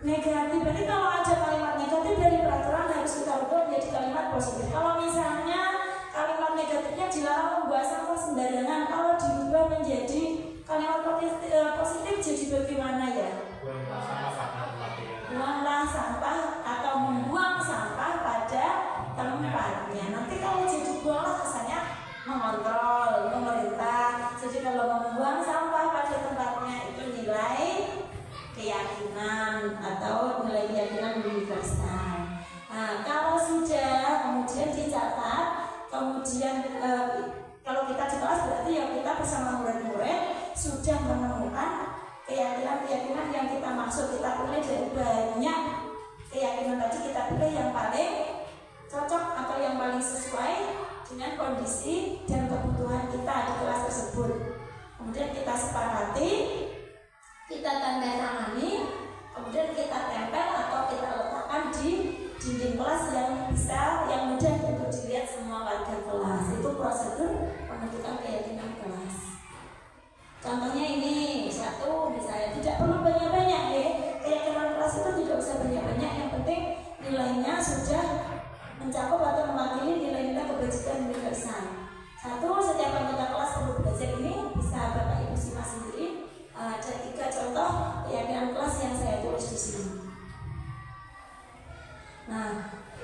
Negatif. Berarti kalau ada kalimat negatif dari peraturan harus kita ubah menjadi kalimat positif. Kalau misalnya kalimat negatifnya dilarang membuang sampah sembarangan, kalau diubah menjadi kalimat positif jadi bagaimana ya? Buanglah sampah atau membuang sampah pada tempatnya. Nanti kalau jadi buanglah kesannya mengontrol, memerintah. Jadi kalau membuang sampah pada tempatnya itu nilai keyakinan atau nilai keyakinan universal. Nah, kalau sudah kemudian dicatat, kemudian kalau kita di kelas berarti ya kita bersama murid-murid sudah menemukan keyakinan-keyakinan yang kita maksud. Kita pilih dari banyak keyakinan tadi, kita pilih yang paling cocok atau yang paling sesuai dengan kondisi dan kebutuhan kita di kelas tersebut. Kemudian kita sepakati, kita tanda tangani, kemudian kita tempel atau kita letakkan di dinding kelas yang mudah untuk dilihat semua warga kelas. Itu prosedur pembentukan keyakinan kelas. Contohnya ini satu, misalnya tidak perlu banyak-banyak ya. Keyakinan kelas itu tidak usah banyak-banyak, yang penting nilainya sudah mencakup atau mewakili nilai-nilai kebajikan universal. Satu, setiap anggota kelas perlu belajar ini, bisa Bapak Ibu simak sendiri. Ada 3 contoh keyakinan kelas yang saya tulis di sini. Nah,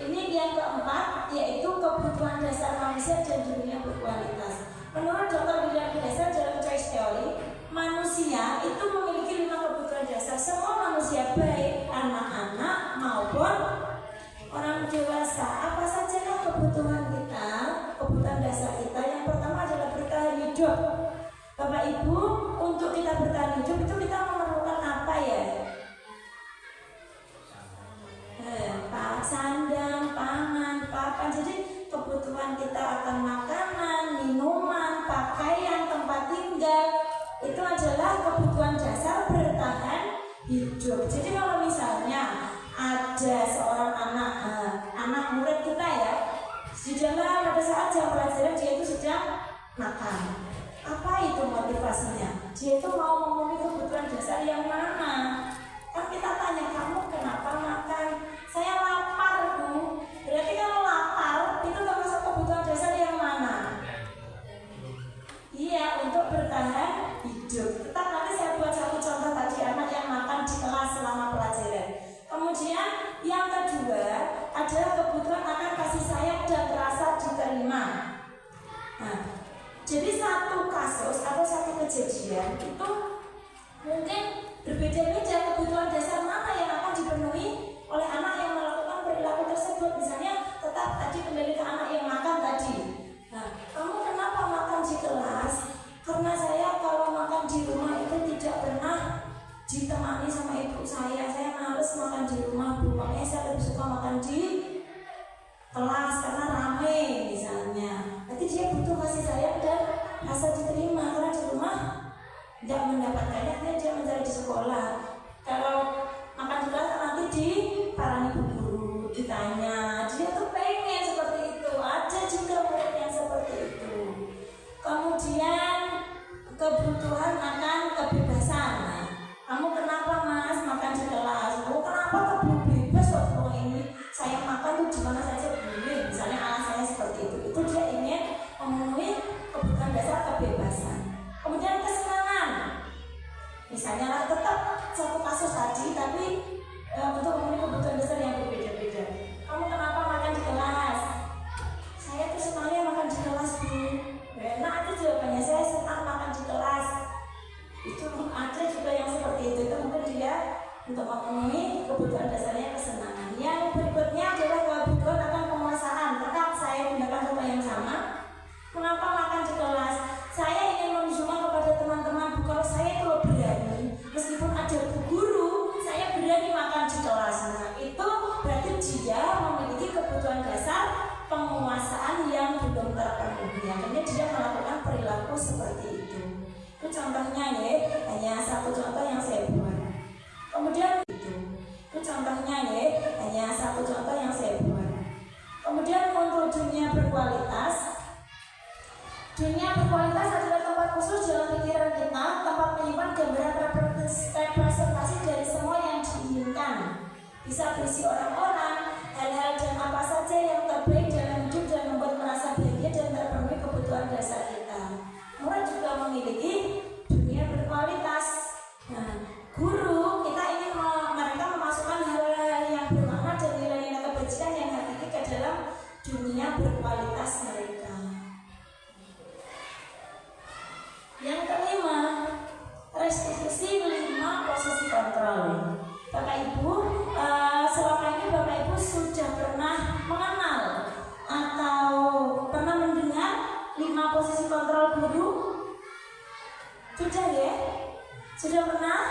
ini yang keempat, yaitu kebutuhan dasar manusia dan dunia berkualitas. Menurut Dr. William Glasser dalam Choice Theory, manusia itu memiliki 5 kebutuhan dasar. Semua manusia, baik anak-anak maupun orang dewasa. Apa saja kebutuhan kita, kebutuhan dasar kita? Yang pertama adalah bertahan hidup. Bapak Ibu, untuk kita bertahan hidup itu kita memerlukan apa ya? Sandang, pangan, papan. Jadi kebutuhan kita akan makanan, minuman, pakaian, tempat tinggal, itu adalah kebutuhan dasar bertahan hidup. Jadi kalau misalnya ada seorang anak murid kita ya, di dalam pada saat jam pelajaran dia itu sedang makan. Apa itu motivasinya? Dia itu mau memenuhi kebutuhan dasar yang mana? Kan kita tanya, kamu kenapa makan? Saya lapar, Bu. Berarti kalau lapar itu termasuk kebutuhan dasar yang mana? Iya, untuk bertahan hidup. Tetap nanti saya buat satu contoh tadi, anak yang makan di kelas selama pelajaran. Kemudian yang kedua adalah kebutuhan akan kasih sayang dan rasa diterima. Nah, jadi satu kasus atau satu kejadian itu mungkin berbeda-beda kebutuhan dasar mana yang akan dipenuhi oleh anak yang melakukan perilaku tersebut. Misalnya tetap tadi kembali ke anak yang makan tadi. Nah, kamu kenapa makan di kelas? Karena saya kalau makan di rumah itu tidak pernah ditemani sama ibu saya. Saya males makan di rumah, Bu. Makanya saya lebih suka makan di kelas karena rame misalnya. Nanti dia butuh kasih sayang dan rasa diterima, karena di rumah tidak mendapatkannya, dia mencari di sekolah. Kalau makan di kelas nanti diparani bu guru, ditanya, dia tuh pengen seperti itu. Ada juga murid yang seperti itu. Kemudian kebutuhan akan kebebasan. Nah, kamu kenapa Mas makan di kelas? Oh, kenapa kamu bebas waktu ini? Saya makan tuh di mana saja boleh. Misalnya alasannya seperti itu. Itu dia ingin memenuhi kebutuhan dasar kebebasan. Kemudian kesenangan. Misalnya lah, tetap satu kasus tadi, tapi untuk memenuhi kebutuhan dasar yang berbeda-beda. Kamu kenapa makan di kelas? Saya tuh senangnya makan di kelas, Bu. Enak aja jawabannya, saya senang makan di kelas. Itu ada juga yang seperti itu. Itu mungkin dia untuk memenuhi kebutuhan dasarnya kesenangan. Yang berikutnya adalah kebutuhan akan penguasaan. Tetap saya menggunakan contoh yang sama. Kenapa makan di kelas? Saya ingin menunjukkan kepada teman-teman, kalau saya itu berani, meskipun ada bu guru, saya berani makan di kelas. Nah, itu berarti dia memiliki kebutuhan dasar penguasaan yang belum terpenuhi. Akhirnya dia melakukan perilaku seperti itu. Itu contohnya ya, hanya satu contoh yang saya buat. Kemudian itu contohnya ya, hanya satu contoh yang saya buat. Kemudian untuk dunia berkualitas. Dunia berkualitas adalah tempat khusus dalam pikiran kita, tempat menyimpan gambaran representasi dari semua yang diinginkan. Bisa berisi orang-orang, hal-hal dan apa saja yang terbaik dalam hidup dan membuat merasa bahagia dan terpenuhi kebutuhan dasar kita. Murid juga memiliki dunia berkualitas. Nah, guru kita ingin mereka memasukkan hal-hal yang bermakna dan nilai-nilai kebajikan yang hakiki ke dalam dunia berkualitas mereka. Yang kelima, restitusi 5 posisi kontrol. Bapak Ibu, selama ini Bapak Ibu sudah pernah mengenal atau pernah mendengar 5 posisi kontrol guru? Sudah ya? Sudah pernah?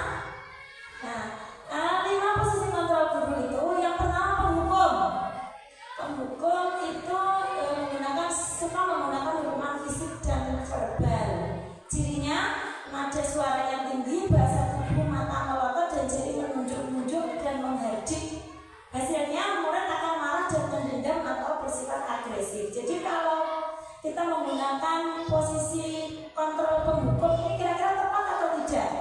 Nah, 5 posisi kontrol guru itu yang pertama penghukum. Penghukum itu suka menggunakan hukuman fisik dan verbal. Cirinya nada suara yang tinggi, bahasa tubuh, mata melotot, dan jari menunjuk-nunjuk dan menghardik. Hasilnya murid akan marah dan mendendam atau bersifat agresif. Jadi kalau kita menggunakan posisi kontrol penghukum, ini kira-kira tepat atau tidak?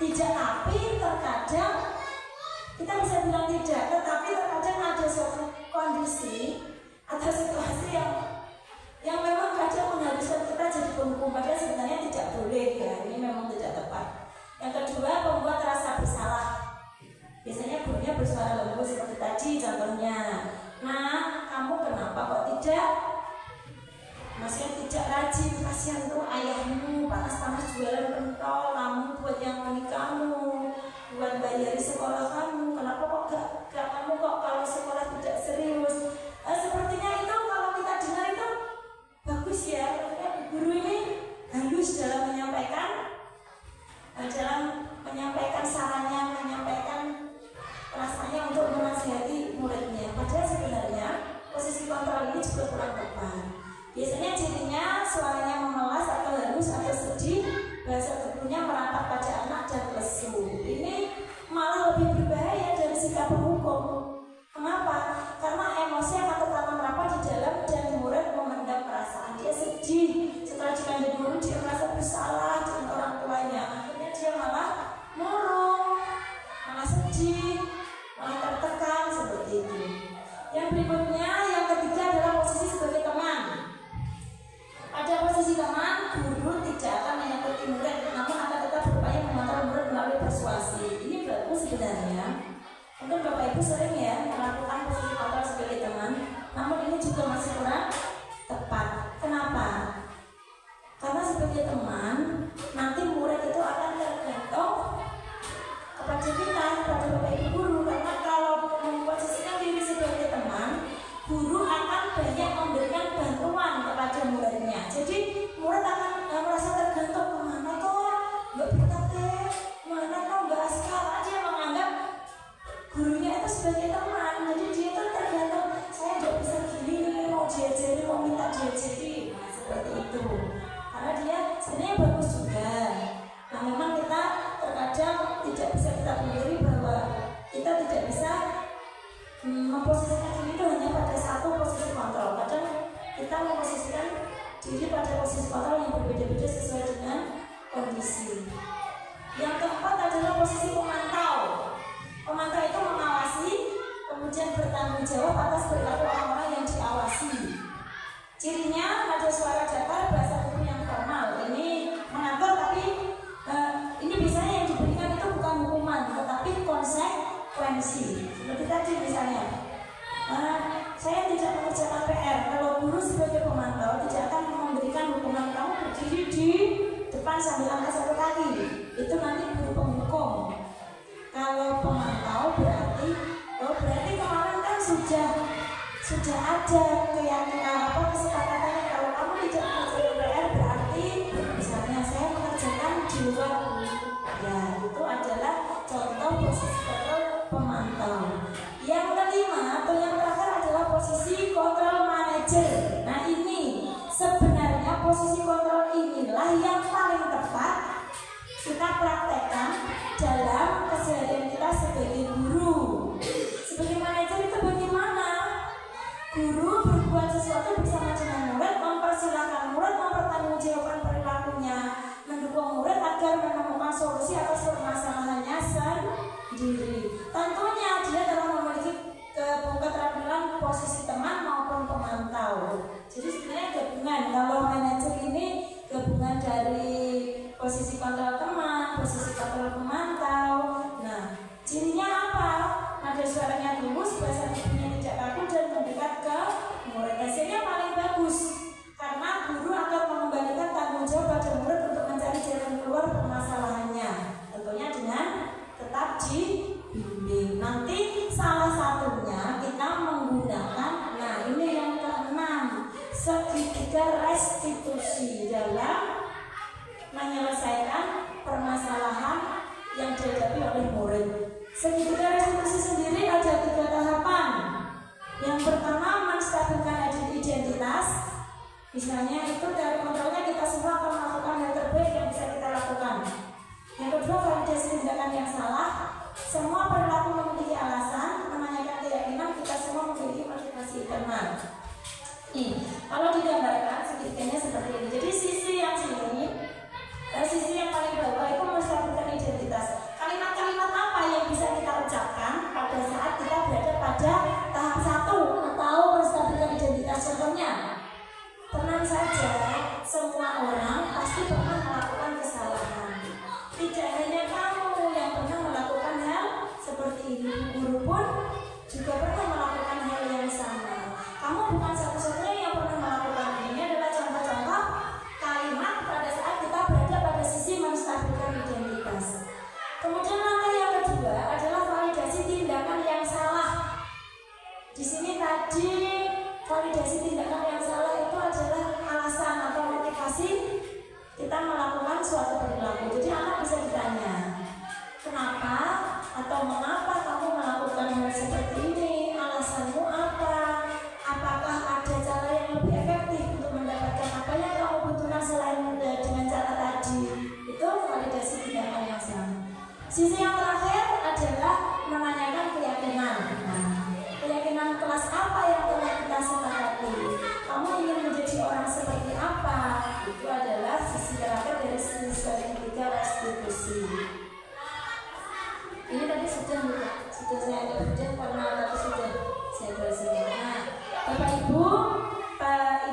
Tidak, tapi terkadang kita bisa bilang tidak, tetapi terkadang ada suatu kondisi atau situasi yang memang kadang mengharuskan kita jadi penghukum, padahal sebenarnya tidak boleh ya, ini memang tidak tepat. Yang kedua, membuat rasa bersalah. Biasanya gurunya bersuara lembut seperti tadi contohnya. Nah, kamu kenapa kok tidak Maksudnya tidak rajin, kasihan tuh ayahmu panas-panas jualan pentol, kamu buat yang menikahmu, buat bayari sekolah kamu. Kenapa kok gak kamu kok kalau sekolah tidak serius? Sepertinya itu kalau kita dengar itu bagus ya. Guru ini halus dalam menyampaikan sarannya, menyampaikan perasaannya untuk menasihati muridnya. Padahal sebenarnya posisi kontrol ini juga kurang tepat. Biasanya cirinya suaranya memelas atau halus atau sedih, bahasa tubuhnya merapat pada anak dan lesu. Ini malah lebih berbahaya dari sikap penghukum. Kenapa? Karena emosi akan tetap merapat di dalam dan murid memendam perasaan. Dia sedih, setelah dikandung guru dia merasa bersalah dengan orang tuanya. Akhirnya dia malah murung, malah sedih, malah tertekan seperti itu. Yang berikutnya, yang ketiga adalah posisi sebagai teman. Pada posisi teman, guru tidak akan menyakiti murid, namun akan tetap berupaya mengontrol murid melalui persuasi. Ini bagus sebenarnya. Mungkin Bapak Ibu sering ya melakukan posisi kontrol sebagai teman, namun ini juga masih kurang tepat. Kenapa? Karena sebagai teman, nanti murid itu akan tergantung kepada kita, kepada Bapak Ibu guru. Karena kalau memposisikan diri sebagai teman, guru akan banyak memberikan bantuan kepada muridnya. Jadi murid akan merasa tergantung, kemana kok nggak berkata, mana kok nggak askar. Dia menganggap gurunya itu sebagai teman. Jadi dia itu tergantung, saya nggak bisa gini nih, mau diajari, mau minta diajari. Nah, seperti itu. Karena dia sebenarnya bagus juga. Nah, memang kita terkadang tidak bisa kita pungkiri bahwa kita tidak bisa memposisikan diri itu hanya pada satu posisi kontrol. Kadang kita memposisikan diri pada posisi kontrol yang berbeda-beda sesuai dengan kondisi. Yang keempat adalah posisi pemantau. Pemantau itu mengawasi, kemudian bertanggung jawab atas perilaku orang-orang yang diawasi. Cirinya ada suara datar, bahasa tubuh yang formal. Ini mengatur, tapi ini biasanya yang diberikan itu bukan hukuman, tetapi konsekuensi. Seperti tadi misalnya, saya tidak mengerjakan PR. Kalau guru sebagai pemantau tidak akan memberikan hukuman, kamu berdiri di depan sambil angkat satu kaki. Itu nanti guru penghukum. Kalau pemantau berarti kemarin kan sudah ada keyakinan kesepakatannya. Kalau kamu tidak mengerjakan PR berarti misalnya saya mengerjakan di luar guru. Ya, itu adalah contoh posisi kontrol pemantau. Yang kelima atau yang terakhir adalah posisi kontrol manajer. Nah, ini sebenarnya posisi kontrol inilah yang paling tepat kita praktekkan dalam keseharian kita sebagai guru. Sebagai manajer itu bagaimana? Guru berbuat sesuatu bersama dengan murid, mempersilahkan murid mempertanggungjawabkan perilakunya, mendukung murid agar menemukan solusi atas permasalahannya sendiri. Tentunya dia telah memiliki keterampilan posisi teman maupun pemantau. Jadi sebenarnya gabungan. Kalau manajer ini gabungan dari posisi kontrol teman, posisi kontrol pemantau. Nah, cirinya apa? Nada suaranya tulus, bahasa tubuhnya tidak kaku dan mendekat ke murid. Hasilnya paling bagus karena guru akan mengembalikan tanggung jawab pada murid untuk mencari jalan keluar permasalahannya. Tentunya dengan tetap dibimbing. Nanti salah satunya kita menggunakan, nah ini yang keenam, segitiga restitusi dalam menyelesaikan permasalahan yang dihadapi oleh murid. Segitiga restitusi sendiri ada 3 tahapan. Yang pertama, menstabilkan identitas. Misalnya itu dari kontrolnya kita semua akan melakukan hal terbaik yang bisa kita lakukan. Yang kedua, validasi tindakan yang salah. Semua perilaku memiliki alasan, menanyakan keyakinan, kita semua memiliki motivasi internal. Kalau digambarkan segitiganya seperti ini. Jadi sisi yang sini, sisi yang paling bawah itu menstabilkan identitas. Kalimat-kalimat apa yang bisa kita ucapkan pada saat kita berada pada tahap 1 atau menstabilkan identitas? Contohnya, tenang saja, semua orang pasti pernah melakukan kesalahan. Tidak hanya kamu yang pernah melakukan hal seperti ini, guru pun juga pernah melakukan hal yang sama. Kamu bukan satu-satunya yang pernah melakukan ini. Adalah contoh Di sini tadi validasi tindakan yang salah itu adalah alasan atau motivasi kita melakukan suatu perilaku. Jadi anak bisa ditanya, kenapa atau mengapa kamu melakukan hal seperti ini? Alasanmu apa? Apakah ada cara yang lebih efektif untuk mendapatkan apa yang kamu butuhkan selain dengan cara tadi? Itu validasi tindakan yang salah. Sisi yang terakhir adalah menanyakan keyakinan. Keyakinan kelas apa yang telah kita sepakati? Kamu ingin menjadi orang seperti apa? Itu adalah sisi terakhir dari sisi ketiga restitusi. Ini tadi sudah saya udah karena tadi sudah saya jelaskan. Nah, Bapak Ibu,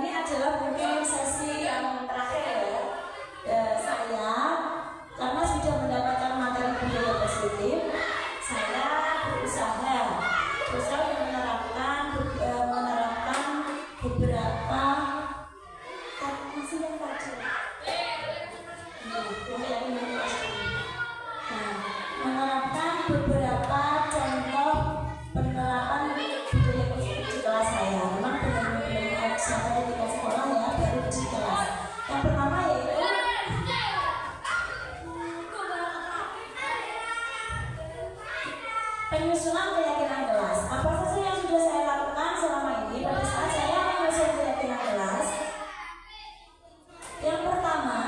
ini adalah mungkin sesi yang terakhir ya. Saya karena sudah mendapatkan materi budaya positif, saya berusaha menerapkan beberapa masih yang tadi. Menerapkan beberapa contoh penerapan budaya positif di kelas saya. Memang benar-benar sampai di sekolah ya, baru di kelas. Yang pertama yaitu penyusunan keyakinan kelas. Apa saja yang sudah saya lakukan selama ini pada saat saya menyusun keyakinan kelas? Yang pertama,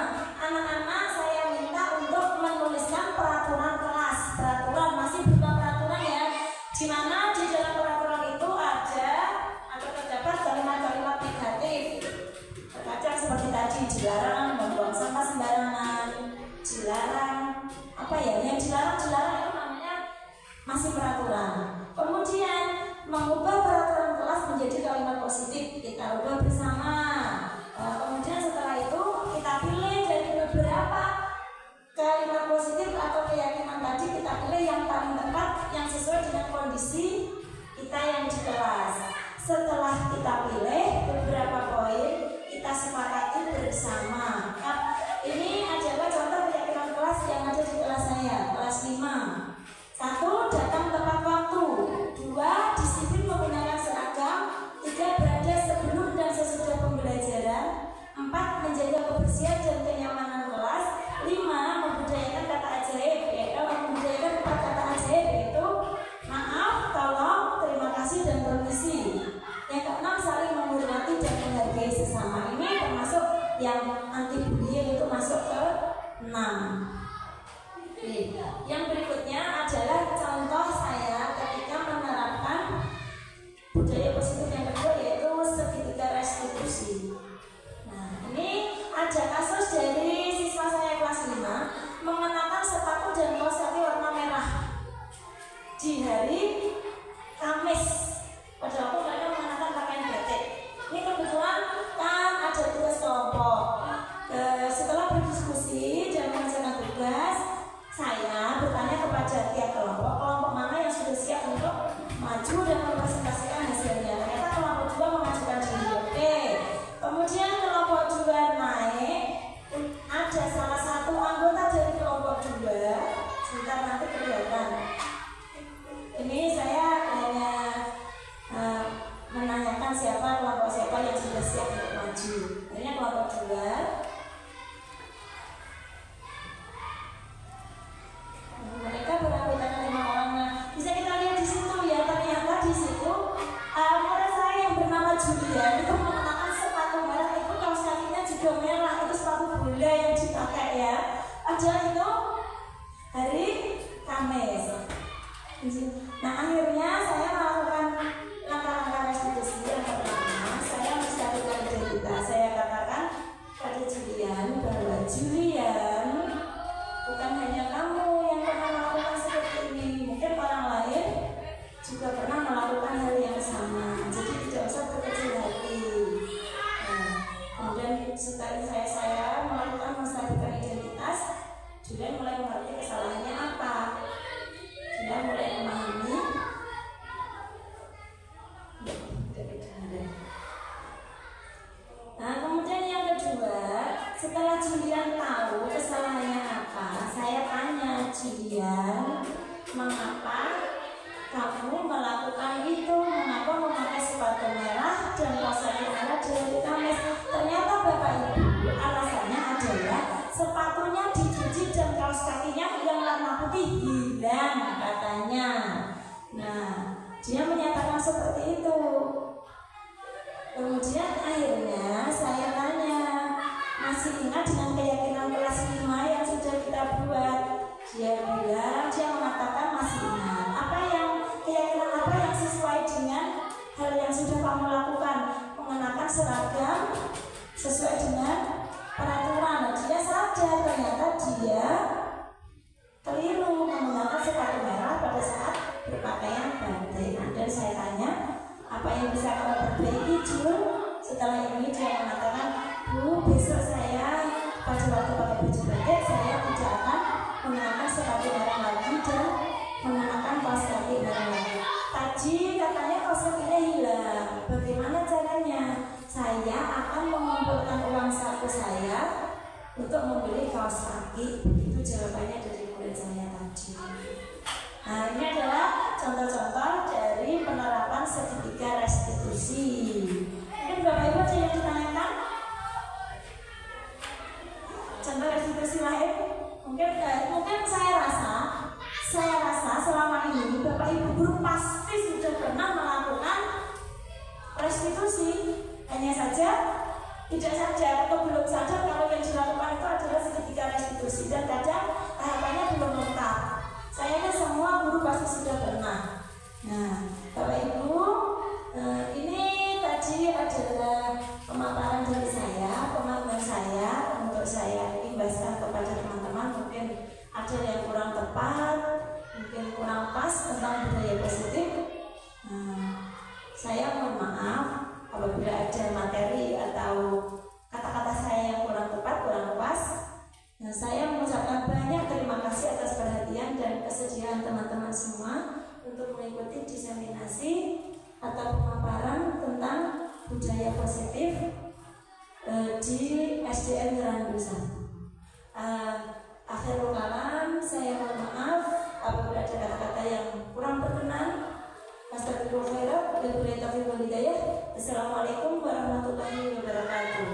anak-anak saya minta untuk menuliskan peraturan kelas. Peraturan masih berupa peraturan ya, di mana di dalam peraturan itu ada atau terdapat kalimat-kalimat negatif. Terkadang seperti tadi, dilarang membuang sampah sembarangan, dilarang apa ya? Yang dilarang itu namanya masih peraturan. Kemudian mengubah peraturan kelas menjadi kalimat positif, kita ubah bersama. Kemudian setelah itu kita pilih dari beberapa kalimat positif atau keyakinan tadi, kita pilih yang paling tepat, yang sesuai dengan kondisi kita yang di kelas. Setelah kita pilih beberapa poin, kita sepakati bersama. Ini adalah contoh keyakinan kelas yang ada di kelas saya, kelas 5. 1. Datang tepat waktu. 2. Disiplin menggunakan seragam. 3. Berada sebelum dan sesudah pembelajaran. 4. Menjaga kebersihan dan kenyamanan kelas. 5. Membudayakan kata ajaib, membudayakan 4 kata ajaib, yaitu maaf, tolong, terima kasih, dan permisi. Yang ke-6, saling menghormati dan menghargai sesama. Ini termasuk yang anti bullying, itu masuk ke 6. Yang berikutnya adalah contoh saya ketika menerapkan budaya positif yang kedua, yaitu segitiga restitusi. Nah, ini ada kasus dari siswa saya kelas 5 mengenakan sepatu dan kaos kaki warna merah di hari Kamis. Pada waktu mereka mengenakan pakaian batik. Ini kebetulan kan ada tugas kelompok. Setelah berdiskusi dan mengerjakan tugas, saya bertanya kepada tiap kelompok mana yang sudah siap untuk maju dan mempresentasikan hasilnya. Ternyata kelompok 2 mengajukan diri. Oke. Kemudian kelompok 2 naik. Ada salah satu anggota dari kelompok 2. Sebentar nanti kelihatan. Ini saya hanya menanyakan kelompok siapa yang sudah siap untuk maju. Akhirnya kelompok 2. Mereka beranggotakan 5 orang. Nah, bisa kita lihat di situ ya, ternyata di situ murid saya yang bernama Julian itu mengenakan sepatu merah, itu kaos kakinya juga merah, itu sepatu bola yang dipakai ya. Padahal itu hari Kamis. Nah, akhirnya saya melakukan langkah-langkah restitusi. Yang pertama, saya menstabilkan identitas. Saya katakan pada Julian bahwa Julian, bukan hanya kamu yang pernah melakukan seperti ini, mungkin orang lain juga pernah melakukan hal yang sama. Jadi tidak usah berkecil hati. Kemudian setelah saya melakukan menstabilkan identitas, Julian mulai mengerti kesalahannya apa. Julian mulai memahami. Nah, kemudian yang kedua, setelah Julian tahu kesalahannya apa, saya tanya Julian, mengapa kamu melakukan itu? Mengapa masih ingat dengan keyakinan kelas 5 yang sudah kita buat. Dia mengatakan masih ingat. Keyakinan apa yang sesuai dengan hal yang sudah kamu lakukan? Mengenakan seragam sesuai dengan peraturan. Dia sadar ternyata dia keliru menggunakan sepatu merah pada saat berpakaian batik. Dan saya tanya, apa yang bisa kamu perbaiki, Jul? Setelah ini dia mengatakan, Bu, besok saya pada waktu pakai baju batik saya tidak akan menggunakan sepatu merah lagi dan menggunakan kaos kaki merah lagi. Tadi katanya kaos kakinya hilang. Bagaimana caranya? Saya akan mengumpulkan uang saku saya untuk membeli kaos kaki. Itu jawabannya dari murid saya tadi. Nah, ini adalah contoh-contoh dari penerapan segitiga restitusi. Mungkin Bapak Ibu ada yang ditanyakan? Contoh restitusi lain? Mungkin saya rasa selama ini Bapak Ibu guru pasti sudah pernah melakukan restitusi. Hanya saja tidak sadar atau belum sadar kalau yang dilakukan itu adalah segitiga restitusi dan kadang tahapannya belum lengkap. Saya kan semua guru pasti sudah pernah. Nah, Bapak Ibu, ini tadi adalah pemaparan dari saya, pemaparan saya untuk saya imbaskan kepada teman-teman. Mungkin ada yang kurang tepat, mungkin kurang pas tentang budaya positif. Saya mohon maaf apabila ada materi atau kata-kata saya yang kurang tepat, kurang pas. Nah, saya mengucapkan banyak terima kasih atas perhatian dan kesediaan teman-teman semua untuk mengikuti diseminasi atau pemaparan tentang budaya positif di SDN Randu 1. Akhirul kalam, saya mohon maaf apabila ada kata-kata yang kurang berkenan. Astagfirullahaladzim, wabillahi taufiq wal hidayah. Assalamualaikum warahmatullahi wabarakatuh.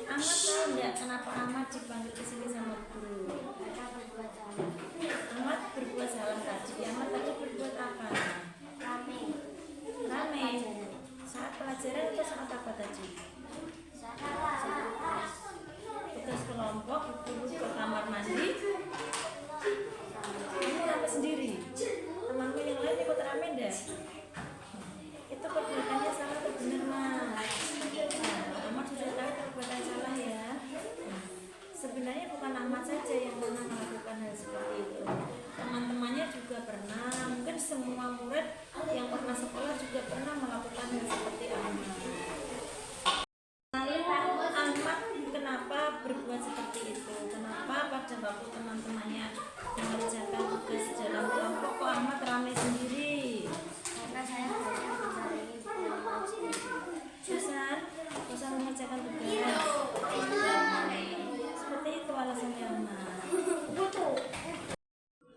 Ahmad tahu nggak kenapa Ahmad dipanggil ke sini sama guru? Ahmad berbuat salah tadi. Ahmad tadi berbuat apa? Rame. Saat pelajaran atau saat apa tadi? Tugas kelompok, guru ke kamar mandi. Kamu rame sendiri. Temanmu yang lain ikut rame enggak? Itu perbuatannya salah atau benar, Mas? Ahmad sudah tahu perbuatan salah ya. Sebenarnya bukan Ahmad saja yang pernah melakukan hal seperti itu. Teman-temannya juga pernah. Mungkin semua murid yang pernah sekolah juga pernah melakukan hal seperti Ahmad. Lalu Ahmad kenapa berbuat seperti itu? Kenapa pada waktu teman-temannya mengerjakan tugas dalam kelompok kok Ahmad ramai sendiri? Karena saya bosan mengerjakan tugas. Seperti itu alasannya Ahmad.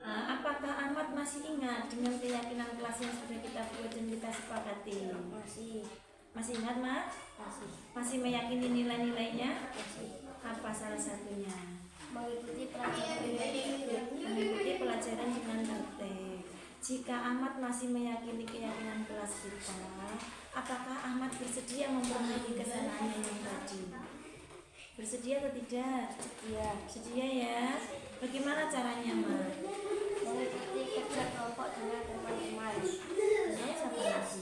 Apakah Ahmad masih ingat dengan keyakinan kelas yang sudah kita buat dan kita sepakati? Masih ingat, Mas? Masih meyakini nilai-nilainya? Apa salah satunya? mengikuti pelajaran dengan tertib. Jika Ahmad masih meyakini keyakinan kelas kita, apakah Ahmad bersedia memperbaiki kesalahannya yang tadi? Bersedia atau tidak? Sedia ya. Bagaimana caranya, Mas? mengikuti kerja kelompok dengan teman-teman. Siapa lagi?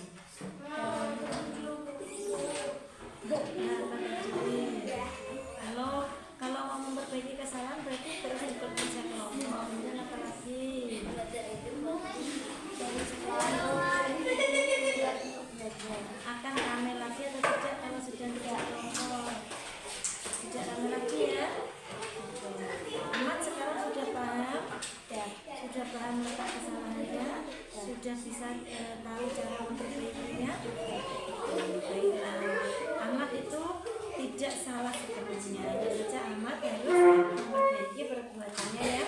Kalau mau memperbaiki kesalahan berarti terus ikut kerja kelompok. Dan apa lagi? Akan ramai lagi atau tidak kalau sudah kerja kelompok? Tidak ramai lagi ya. Ahmad sekarang sudah paham, sudah paham letak kesalahannya, sudah bisa tahu cara memperbaikinya. Baiklah, Ahmad itu tidak salah sepenuhnya. Hanya saja Ahmad harus memperbaiki perbuatannya ya.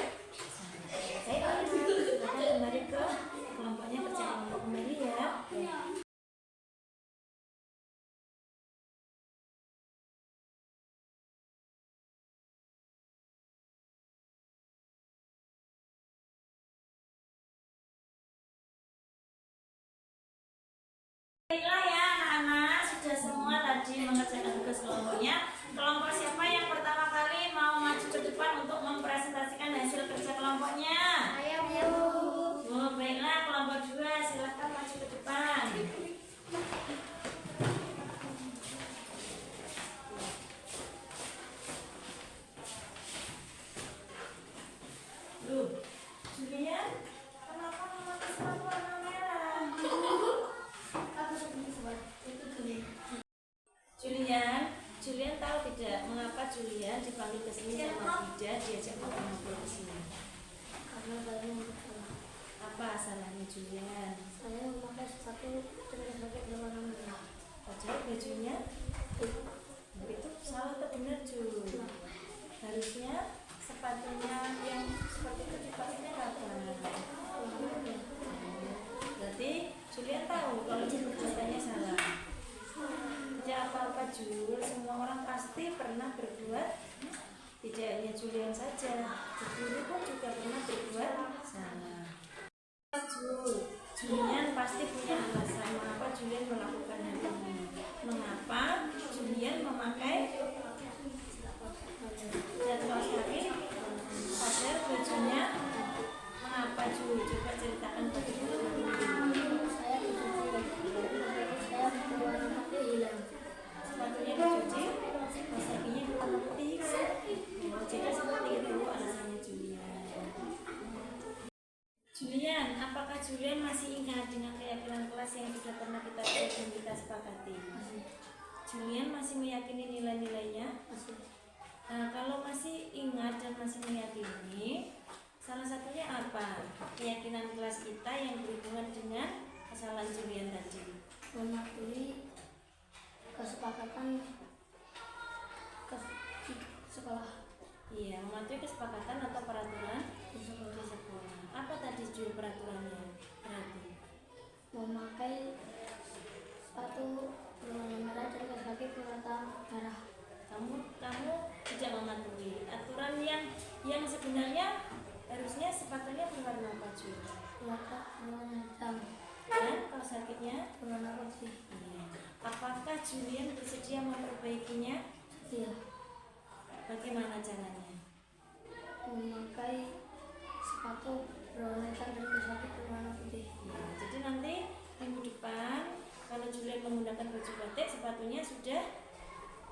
Baiklah ya anak-anak, sudah semua tadi mengerjakan tugas kelompoknya. Kelompok siapa yang pertama kali mau maju ke depan untuk mempresentasikan hasil kerja kelompoknya? Saya Bu. Oh, baiklah, kelompok 2 silakan maju ke depan. Loh, Julian, kenapa memakai sepatu warna merah? Julian tahu tidak mengapa Julian dipanggil ke sini sama Dida diajak ngobrol ke sini? Karena saya mau Apa salahnya Julian? saya memakai sepatu terus pakai berwarna merah. Padahal bajunya itu salah atau benar Jul? Harusnya sepatunya yang seperti itu dipakainya apa? Berarti Julian tahu kalau katanya salah. Tidak apa-apa Jul, semua orang pasti pernah berbuat, tidak hanya Julian saja, guru pun juga pernah berbuat salah. Julian pasti punya alasan mengapa Julian melakukan hal ini. Mengapa Julian memakai jadwal kaki pada bajunya? Mengapa Jul? Coba ceritakan pada Jul. Saya saya berwarna putih hilang. Sepatunya dicuci, kakinya berwarna putih. Oh, jadi seperti itu alasannya Julian. Julian, apakah Julian masih ingat dengan keyakinan kelas yang sudah pernah kita buat dan kita sepakati? Julian masih meyakini nilai-nilainya? Nah, kalau masih ingat dan masih meyakini, salah satunya apa? Keyakinan kelas kita yang berhubungan dengan kesalahan Julian tadi. Mematuhi kesepakatan sekolah. Iya, mematuhi kesepakatan atau peraturan di sekolah. Apa tadi Jul peraturannya? Berarti Memakai sepatu berwarna merah dan kaos kaki berwarna merah. kamu tidak mematuhi aturan yang sebenarnya harusnya sepatunya berwarna apa Jul? Berwarna hitam Dan kaos kakinya berwarna putih. iya. Apakah Julian bersedia memperbaikinya? Iya. Bagaimana caranya? Memakai sepatu berwarna hitam dan kaos kaki berwarna putih. Ya, jadi nanti minggu depan kalau Julian menggunakan baju batik, sepatunya sudah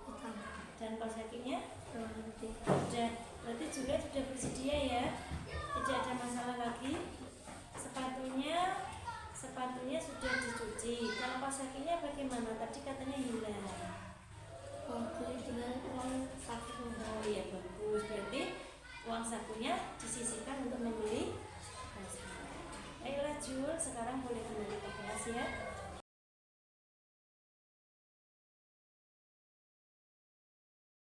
Hitam dan kaos kakinya berwarna putih. sudah. Berarti Julian sudah bersedia ya, tidak ada masalah lagi. Sepatunya sudah dicuci. Kalau kaos kakinya bagaimana? Tadi katanya hilang. Beli dengan uang saku. Oh iya bagus. Berarti uang sakunya disisihkan untuk membeli kaos kaki. Ayolah Jul, sekarang boleh kembali ke kelas ya.